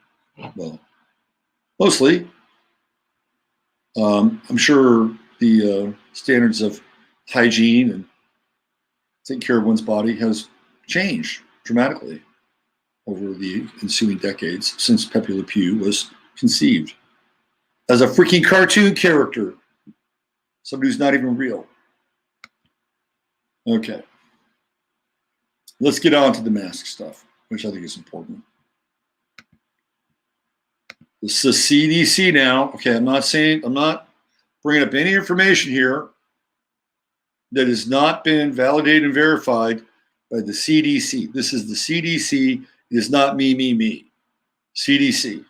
Well, mostly. I'm sure the standards of hygiene and taking care of one's body has changed dramatically over the ensuing decades since Pepe Le Pew was conceived as a freaking cartoon character, somebody who's not even real. Okay, let's get on to the mask stuff, which I think is important. This is the CDC now. Okay, I'm not bringing up any information here that has not been validated and verified by the CDC. This is the CDC. It is not me. CDC.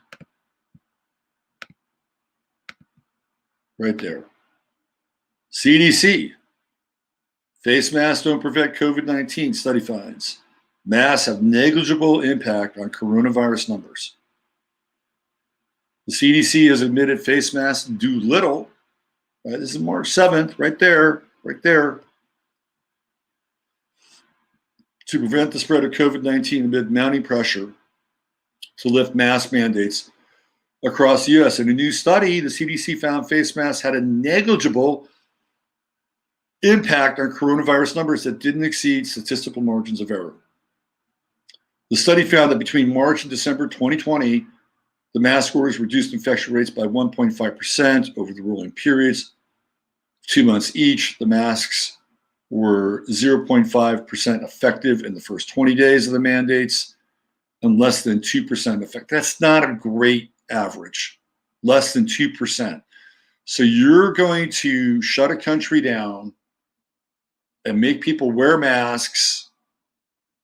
Right there. CDC. Face masks don't prevent COVID-19, study finds. Masks have negligible impact on coronavirus numbers. The CDC has admitted face masks do little. Right, this is March 7th, right there, to prevent the spread of COVID-19 amid mounting pressure to lift mask mandates across the U.S. In a new study, the CDC found face masks had a negligible impact on coronavirus numbers that didn't exceed statistical margins of error. The study found that between March and December 2020, the mask orders reduced infection rates by 1.5% over the rolling periods, 2 months each. The masks were 0.5% effective in the first 20 days of the mandates and less than 2% effective. That's not a great average, less than 2%. So you're going to shut a country down and make people wear masks,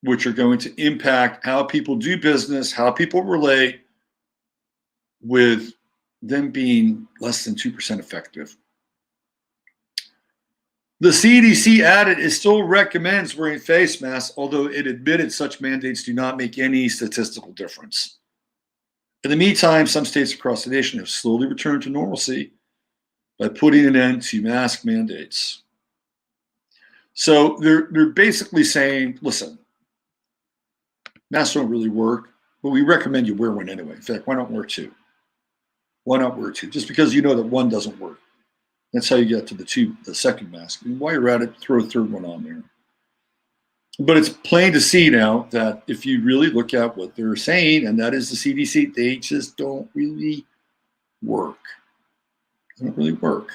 which are going to impact how people do business, how people relate, with them being less than 2% effective. The CDC added it still recommends wearing face masks, although it admitted such mandates do not make any statistical difference. In the meantime, some states across the nation have slowly returned to normalcy by putting an end to mask mandates. So they're basically saying, listen, masks don't really work, but we recommend you wear one anyway. In fact, why not wear 2? Why not wear 2? Just because you know that one doesn't work. That's how you get to the second mask. And while you're at it, throw a third one on there. But it's plain to see now that if you really look at what they're saying, and that is the CDC, they just don't really work. They don't really work.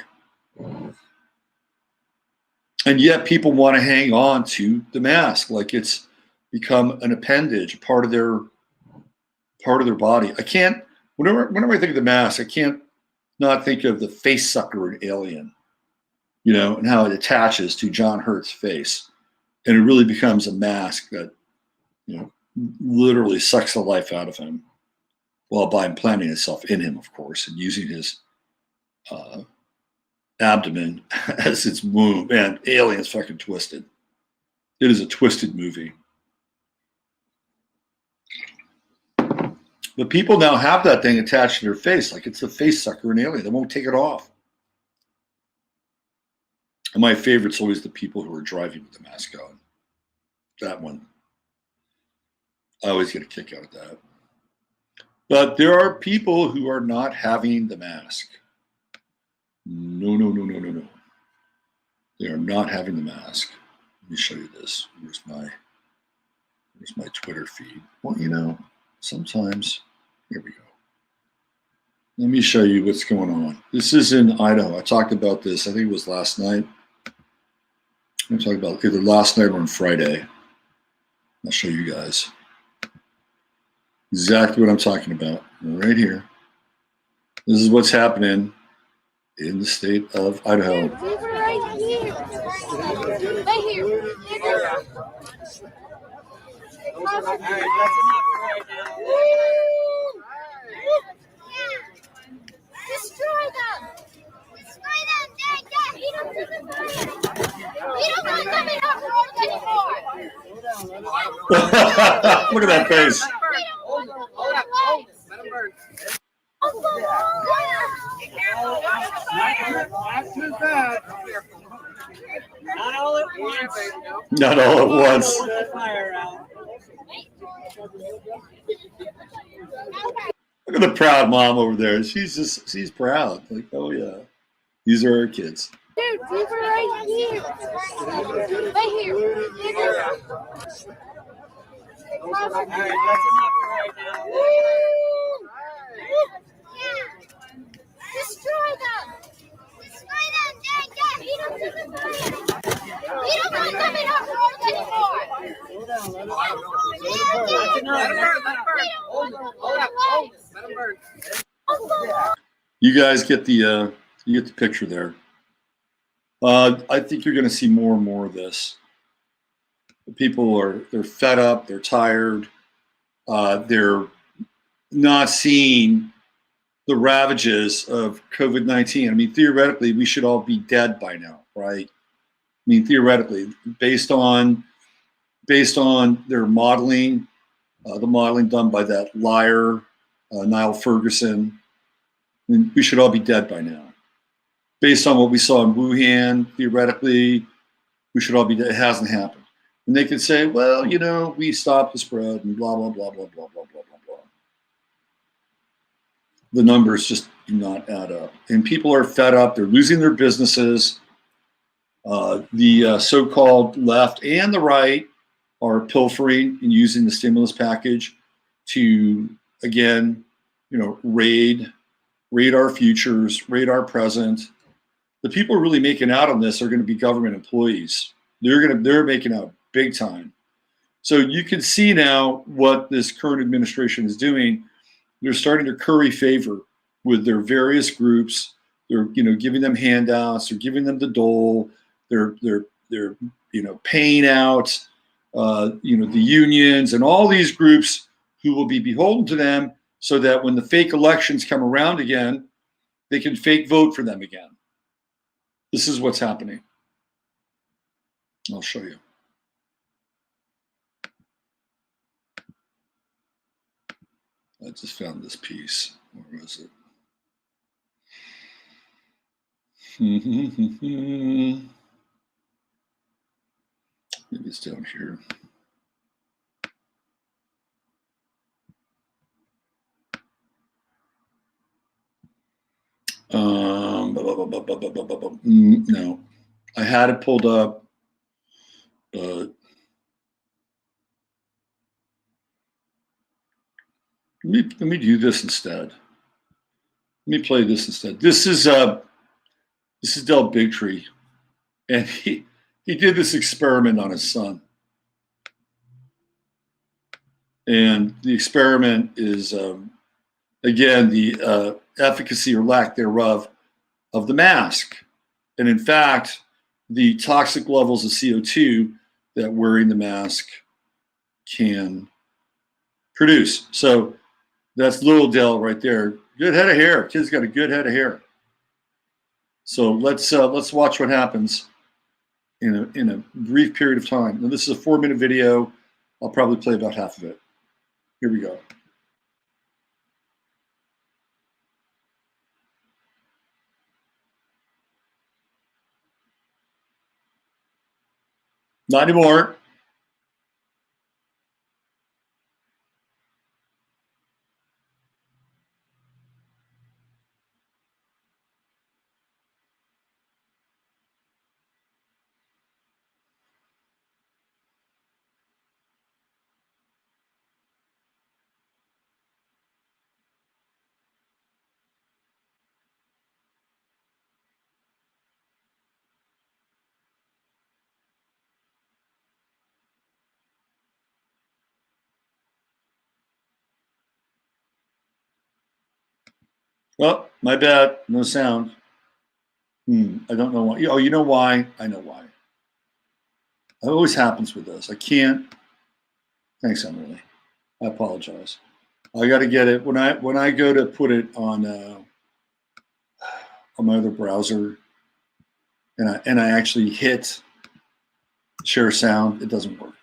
And yet people want to hang on to the mask like it's become an appendage, part of their body. I can't, whenever I think of the mask, I can't not think of the face sucker in Alien, and how it attaches to John Hurt's face. And it really becomes a mask that, literally sucks the life out of him, while by implanting itself in him, of course, and using his abdomen as its womb. Man, Alien's fucking twisted. It is a twisted movie. But people now have that thing attached to their face, like it's a face sucker, an alien. They won't take it off. And my favorite's always the people who are driving with the mask on. That one. I always get a kick out of that. But there are people who are not having the mask. No, no, no, no, no, no. They are not having the mask. Let me show you this. Here's my Twitter feed. Well, you know, sometimes, here we go. Let me show you what's going on. This is in Idaho. I talked about this, I think it was last night. I talked about either last night or on Friday. I'll show you guys exactly what I'm talking about right here. This is what's happening in the state of Idaho. Right here. Right here. Destroy them! Destroy them! Dad, he don't want them in our world anymore! Look at that face. Not too bad. Not all at once. Not all at once. Look at the proud mom over there. She's proud. Like, oh yeah, these are our kids. Dude, we were right here. Right here. Destroy them! Destroy them! Dad, he don't want them in our world anymore! You guys get the picture there. I think you're going to see more and more of this. People they're fed up, they're tired, they're not seeing the ravages of COVID-19. I mean, theoretically, we should all be dead by now, right? I mean, theoretically, based on their modeling, the modeling done by that liar, Niall Ferguson, I mean, we should all be dead by now. Based on what we saw in Wuhan, theoretically, we should all be dead. It hasn't happened. And they could say, well, you know, we stopped the spread and blah, blah, blah, blah, blah, blah, blah, blah, blah. The numbers just do not add up. And people are fed up. They're losing their businesses. The so-called left and the right are pilfering and using the stimulus package to, again, you know, raid our futures, raid our present. The people really making out on this are going to be government employees. They're making out big time. So you can see now what this current administration is doing. They're starting to curry favor with their various groups. They're, you know, giving them handouts. They're giving them the dole. They're you know, paying out, you know, the unions and all these groups who will be beholden to them, so that when the fake elections come around again, they can fake vote for them again. This is what's happening. I'll show you. I just found this piece. Where is it? Maybe it's down here. No, I had it pulled up, but let me do this instead. Let me play this instead. This is Del Bigtree, and he did this experiment on his son, and the experiment is again the efficacy or lack thereof of the mask. And in fact, the toxic levels of CO2 that wearing the mask can produce. So that's little Dell right there. Good head of hair. Kid's got a good head of hair. So let's watch what happens in a brief period of time. Now, this is a 4-minute video. I'll probably play about half of it. Here we go. Not anymore. Well, my bad. No sound. I don't know why. Oh, you know why? I know why. It always happens with this. I can't. Thanks, Emily. I apologize. I got to get it when I go to put it on my other browser, and I actually hit share sound. It doesn't work.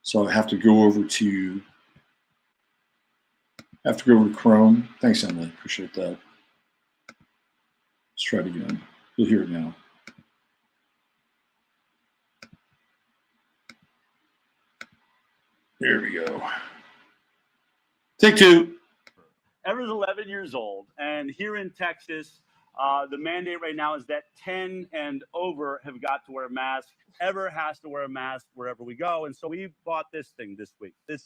So I have to go over to Chrome. Thanks, Emily. Appreciate that. Let's try it again. You'll hear it now. There we go. Take two. Ever's 11 years old, and here in Texas, the mandate right now is that 10 and over have got to wear a mask. Ever has to wear a mask wherever we go, and so we bought this thing this week. This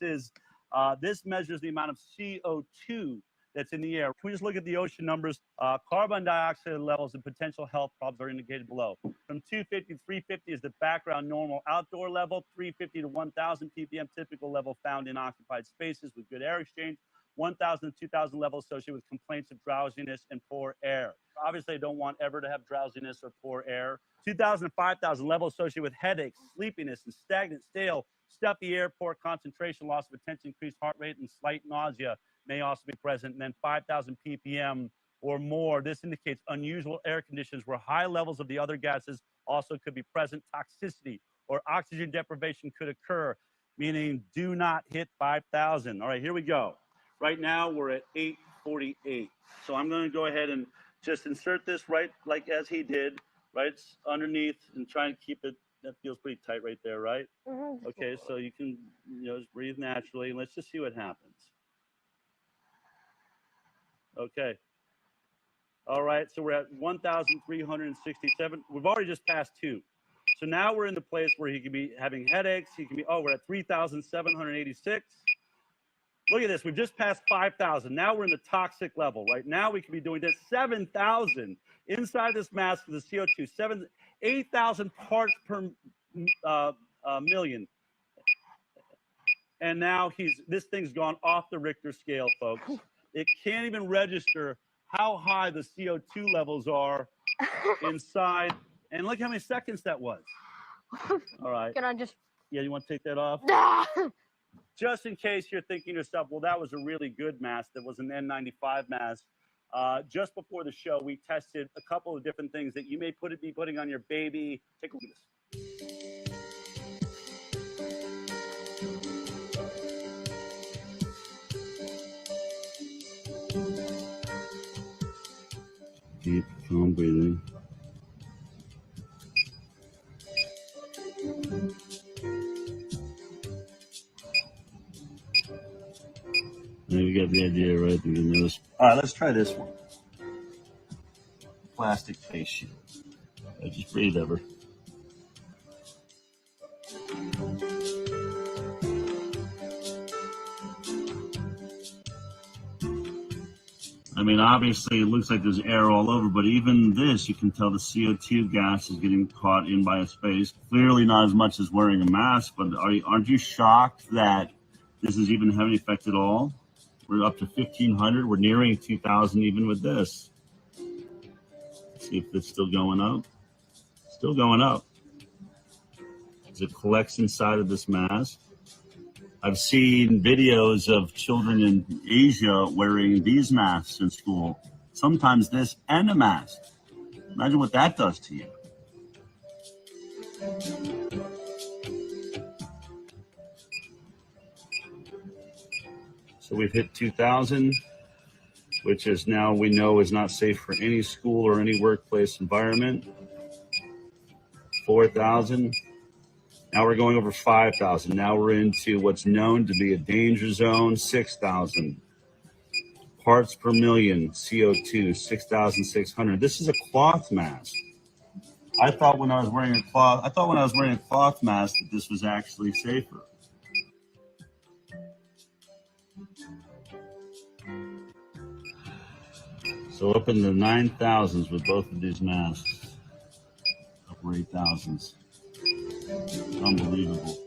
measures the amount of CO2 that's in the air. Can we just look at the ocean numbers? Carbon dioxide levels and potential health problems are indicated below. From 250 to 350 is the background normal outdoor level. 350 to 1,000 ppm typical level found in occupied spaces with good air exchange. 1,000 to 2,000 levels associated with complaints of drowsiness and poor air. Obviously, I don't want ever to have drowsiness or poor air. 2,000 to 5,000 levels associated with headaches, sleepiness, and stagnant, stale, stuffy air, poor concentration, loss of attention, increased heart rate, and slight nausea may also be present. And then 5,000 ppm or more. This indicates unusual air conditions where high levels of the other gases also could be present. Toxicity or oxygen deprivation could occur, meaning do not hit 5,000. All right, here we go. Right now, we're at 848. So I'm going to go ahead and just insert this right like as he did, right underneath, and try and keep it. That feels pretty tight right there, right? Mm-hmm. Okay, so you can just breathe naturally, and let's just see what happens. Okay. All right, so we're at 1,367. We've already just passed 2. So now we're in the place where he could be having headaches. He can be, we're at 3,786. Look at this. We've just passed 5,000. Now we're in the toxic level. Right now we could be doing this 7,000 inside this mask with the CO2. 8,000 parts per million. And now this thing's gone off the Richter scale, folks. It can't even register how high the CO2 levels are inside. And look how many seconds that was. All right. Can I just? Yeah, you want to take that off? Just in case you're thinking to yourself, well, that was a really good mask. That was an N95 mask. Just before the show, we tested a couple of different things that you may be putting on your baby. Take a look at this. Deep, calm breathing. You got the idea, right? All right, let's try this one. Plastic face shield. Just breathe ever. I mean, obviously, it looks like there's air all over, but even this, you can tell the CO2 gas is getting caught in by a space. Clearly not as much as wearing a mask, but aren't you shocked that this is even having an effect at all? We're up to 1,500. We're nearing 2,000 even with this. Let's see if it's still going up. Still going up. As it collects inside of this mask. I've seen videos of children in Asia wearing these masks in school. Sometimes this and a mask. Imagine what that does to you. So we've hit 2,000, which is now we know is not safe for any school or any workplace environment. 4,000. Now we're going over 5,000. Now we're into what's known to be a danger zone, 6,000. Parts per million, CO2, 6,600. This is a cloth mask. I thought when I was wearing a cloth mask that this was actually safer. So up in the 9,000s with both of these masks, upper 8,000s. Unbelievable.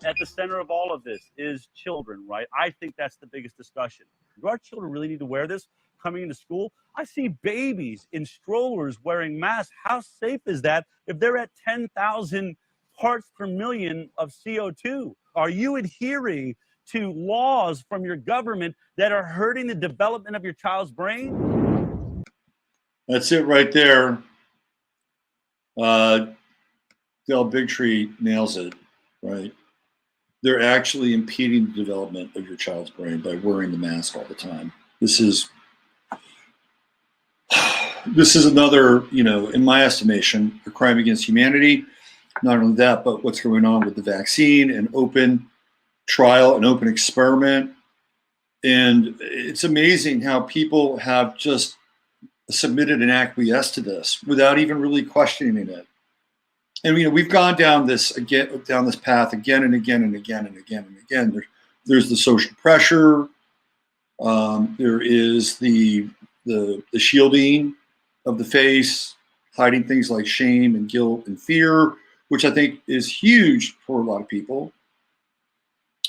At the center of all of this is children, right? I think that's the biggest discussion. Do our children really need to wear this coming into school? I see babies in strollers wearing masks. How safe is that if they're at 10,000 parts per million of CO2? Are you adhering to laws from your government that are hurting the development of your child's brain? That's it right there. Dale Bigtree nails it, right? They're actually impeding the development of your child's brain by wearing the mask all the time. This is another, in my estimation, a crime against humanity. Not only that, but what's going on with the vaccine, an open trial, an open experiment. And it's amazing how people have just submitted and acquiesced to this without even really questioning it. And we've gone down this path again and again and again and again and again. There's the social pressure. There is the shielding of the face, hiding things like shame and guilt and fear, which I think is huge for a lot of people.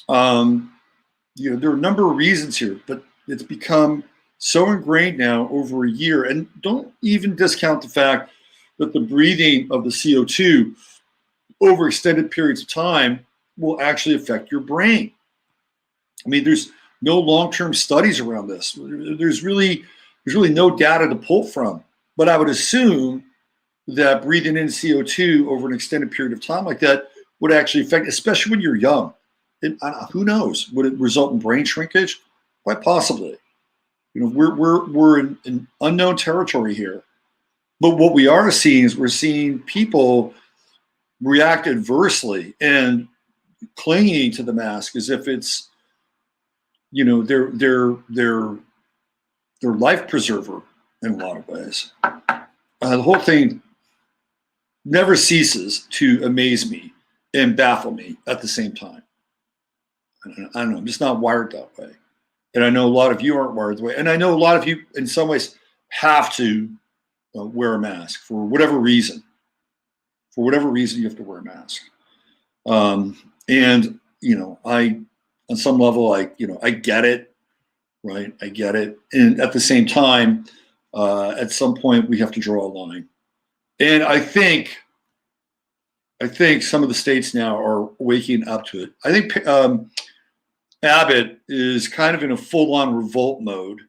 There are a number of reasons here, but it's become so ingrained now over a year. And don't even discount the fact that the breathing of the CO2 over extended periods of time will actually affect your brain. I mean, there's no long-term studies around this. There's really no data to pull from. But I would assume that breathing in CO2 over an extended period of time like that would actually affect, especially when you're young. Who knows? Would it result in brain shrinkage? Quite possibly. We're in unknown territory here. But what we are seeing is we're seeing people react adversely and clinging to the mask as if it's, their life preserver in a lot of ways. The whole thing never ceases to amaze me and baffle me at the same time. I don't know. I'm just not wired that way. And I know a lot of you aren't wired that way. And I know a lot of you, in some ways, have to wear a mask for whatever reason. For whatever reason, you have to wear a mask. And on some level, I get it, right? I get it. And at the same time, at some point, we have to draw a line. And I think some of the states now are waking up to it. I think Abbott is kind of in a full-on revolt mode.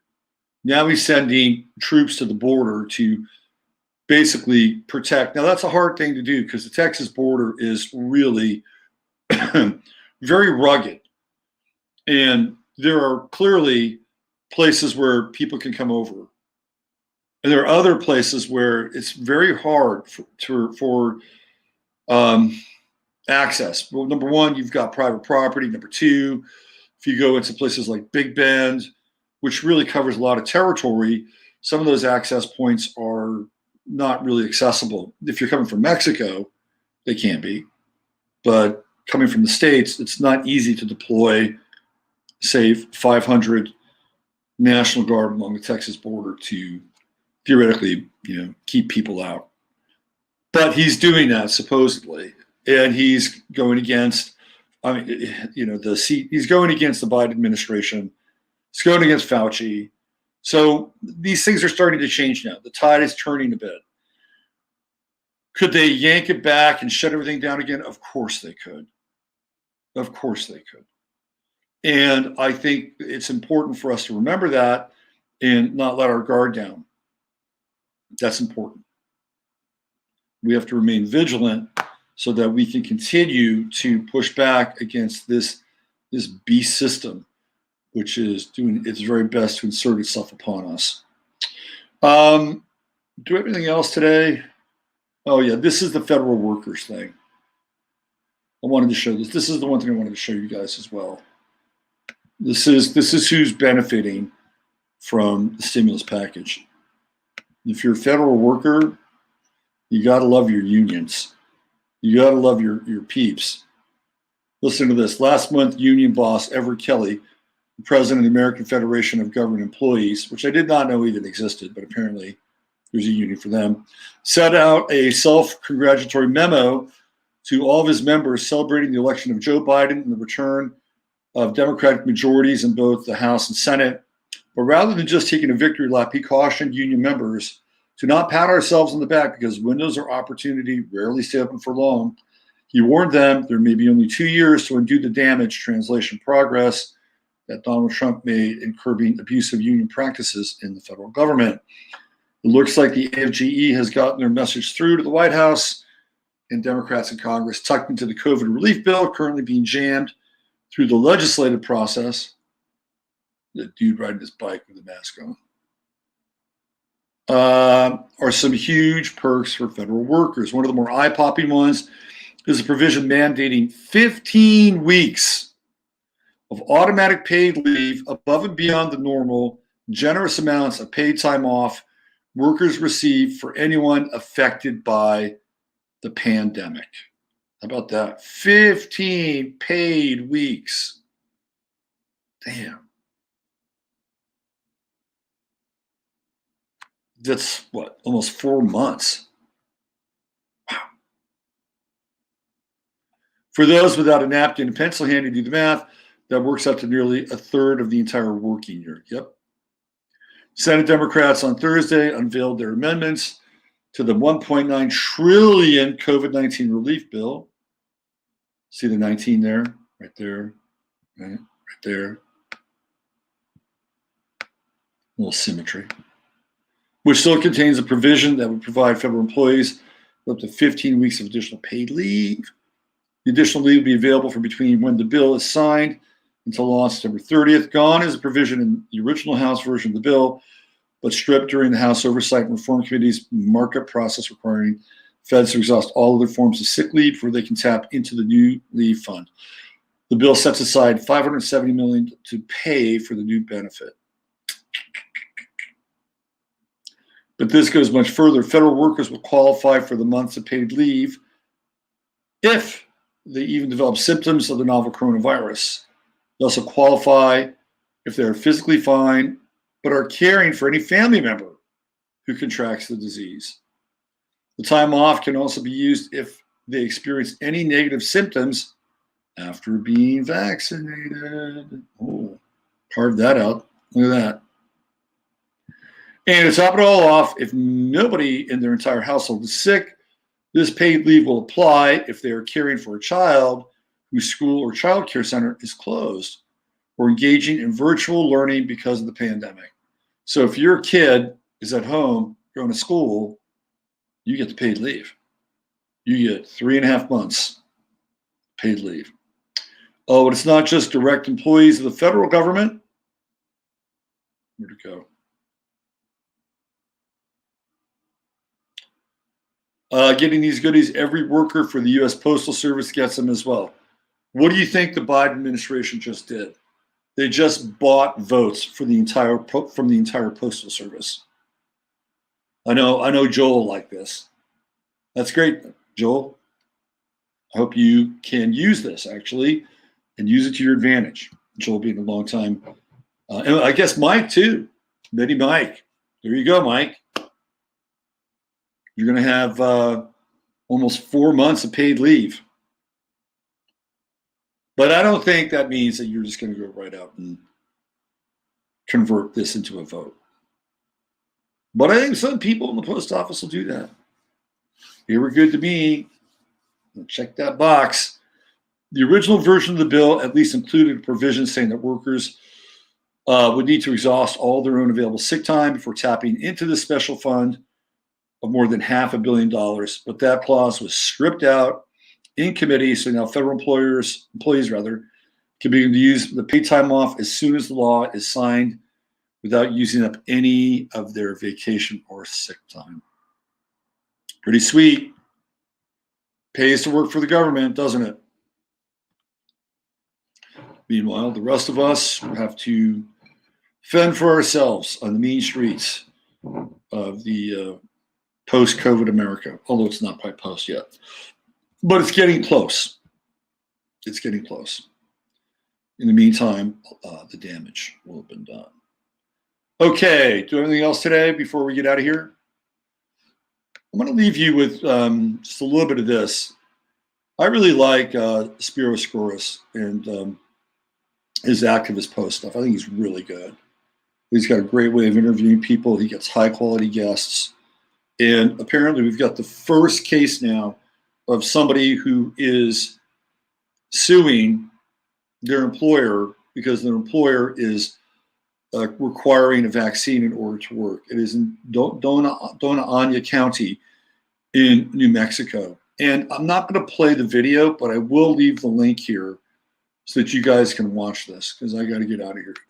Now he's sending troops to the border to basically protect. Now that's a hard thing to do because the Texas border is really very rugged. And there are clearly places where people can come over. And there are other places where it's very hard for access. Well, number one, you've got private property. Number two, if you go into places like Big Bend, which really covers a lot of territory, some of those access points are not really accessible. If you're coming from Mexico, they can be. But coming from the States, it's not easy to deploy, say, 500 National Guard along the Texas border to theoretically, keep people out. But he's doing that supposedly, and he's going against, he's going against the Biden administration. He's going against Fauci. So these things are starting to change now. The tide is turning a bit. Could they yank it back and shut everything down again? Of course they could. Of course they could. And I think it's important for us to remember that and not let our guard down. That's important. We have to remain vigilant so that we can continue to push back against this beast system, which is doing its very best to insert itself upon us. Do we have anything else today? Oh, yeah, this is the federal workers thing. I wanted to show this. This is the one thing I wanted to show you guys as well. This is who's benefiting from the stimulus package. If you're a federal worker, you got to love your unions. You got to love your peeps. Listen to this. Last month, union boss Everett Kelly, the president of the American Federation of Government Employees, which I did not know even existed, but apparently there's a union for them, sent out a self-congratulatory memo to all of his members celebrating the election of Joe Biden and the return of Democratic majorities in both the House and Senate. But rather than just taking a victory lap, he cautioned union members to not pat ourselves on the back because windows of opportunity rarely stay open for long. He warned them there may be only 2 years to undo the damage, translation progress, that Donald Trump made in curbing abusive union practices in the federal government. It looks like the AFGE has gotten their message through to the White House and Democrats in Congress, tucked into the COVID relief bill currently being jammed through the legislative process. The dude riding his bike with a mask on. Are some huge perks for federal workers. One of the more eye-popping ones is a provision mandating 15 weeks of automatic paid leave above and beyond the normal generous amounts of paid time off workers receive for anyone affected by the pandemic. How about that? 15 paid weeks. Damn. That's what, almost 4 months. Wow. For those without a napkin and pencil handy, do the math. That works out to nearly a third of the entire working year. Yep. Senate Democrats on Thursday unveiled their amendments to the $1.9 trillion COVID-19 relief bill. See the 19 there, right there, right there. A little symmetry. Which still contains a provision that would provide federal employees with up to 15 weeks of additional paid leave. The additional leave will be available from between when the bill is signed until on September 30th. Gone is a provision in the original House version of the bill, but stripped during the House Oversight and Reform Committee's markup process, requiring feds to exhaust all other forms of sick leave before they can tap into the new leave fund. The bill sets aside $570 million to pay for the new benefit. But this goes much further. Federal workers will qualify for the months of paid leave if they even develop symptoms of the novel coronavirus. They also qualify if they are physically fine but are caring for any family member who contracts the disease. The time off can also be used if they experience any negative symptoms after being vaccinated. Oh, carved that out. Look at that. And to top it all off, if nobody in their entire household is sick, this paid leave will apply if they are caring for a child whose school or child care center is closed or engaging in virtual learning because of the pandemic. So if your kid is at home going to school, you get the paid leave. You get 3.5 months paid leave. Oh, but it's not just direct employees of the federal government. Where'd it go? Getting these goodies, every worker for the U.S. Postal Service gets them as well. What do you think the Biden administration just did? They just bought votes for the entire Postal Service. I know Joel like this. That's great, Joel. I hope you can use this actually and use it to your advantage. Joel being a long time, and I guess Mike too. Betty Mike. There you go, Mike. You're going to have almost 4 months of paid leave. But I don't think that means that you're just going to go right out and convert this into a vote. But I think some people in the post office will do that. They were good to me. Check that box. The original version of the bill at least included a provision saying that workers would need to exhaust all their own available sick time before tapping into the special fund of more than $500 million. But that clause was stripped out in committee, so now federal employees can begin to use the paid time off as soon as the law is signed without using up any of their vacation or sick time. Pretty sweet. Pays to work for the government, doesn't it? Meanwhile, the rest of us have to fend for ourselves on the mean streets of the post-COVID America, although it's not quite post yet. But it's getting close. It's getting close. In the meantime, the damage will have been done. Okay, do anything else today before we get out of here? I'm going to leave you with just a little bit of this. I really like Spiro Skouras and his activist post stuff. I think he's really good. He's got a great way of interviewing people. He gets high-quality guests. And apparently we've got the first case now of somebody who is suing their employer because their employer is requiring a vaccine in order to work. It is in Dona Ana County in New Mexico. And I'm not going to play the video, but I will leave the link here so that you guys can watch this because I got to get out of here today.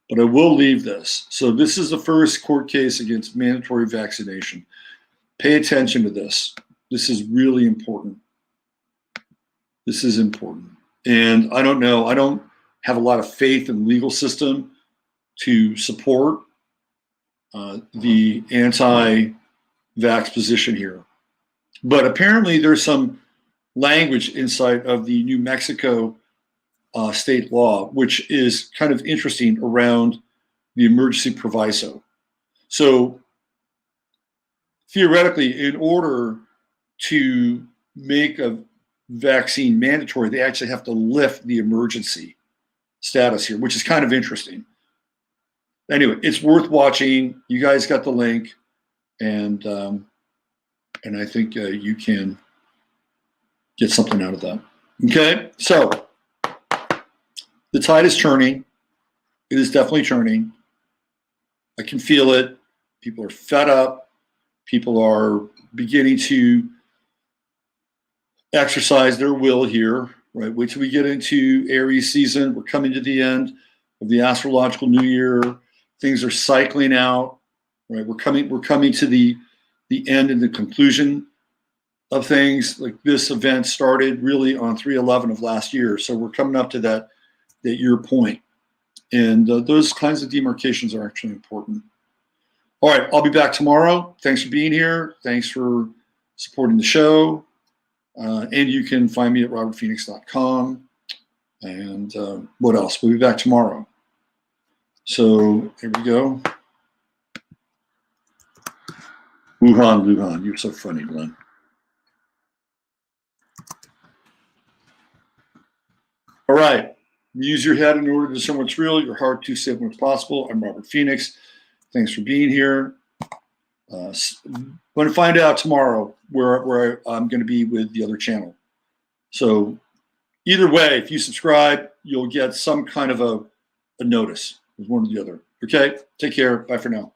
But I will leave this. So this is the first court case against mandatory vaccination. Pay attention to this. This is really important. This is important. And I don't know, I don't have a lot of faith in the legal system to support the anti-vax position here. But apparently there's some language inside of the New Mexico state law, which is kind of interesting around the emergency proviso. So theoretically, in order to make a vaccine mandatory, they actually have to lift the emergency status here, which is kind of interesting. Anyway, it's worth watching. You guys got the link, and I think you can get something out of that. Okay, so the tide is turning. It is definitely turning. I can feel it. People are fed up. People are beginning to exercise their will here, right? Wait till we get into Aries season. We're coming to the end of the astrological new year. Things are cycling out, right? We're coming to the end and the conclusion of things. Like this event started really on 3/11 of last year. So we're coming up to that year point. And those kinds of demarcations are actually important. All right, I'll be back tomorrow. Thanks for being here. Thanks for supporting the show. And you can find me at robertphoenix.com. And what else? We'll be back tomorrow. So here we go. Luhan, you're so funny, Glenn. All right. Use your head in order to discern what's real, your heart to say what's possible. I'm Robert Phoenix. Thanks for being here. I'm going to find out tomorrow where I'm going to be with the other channel. So either way, if you subscribe, you'll get some kind of a notice with one or the other. Okay? Take care. Bye for now.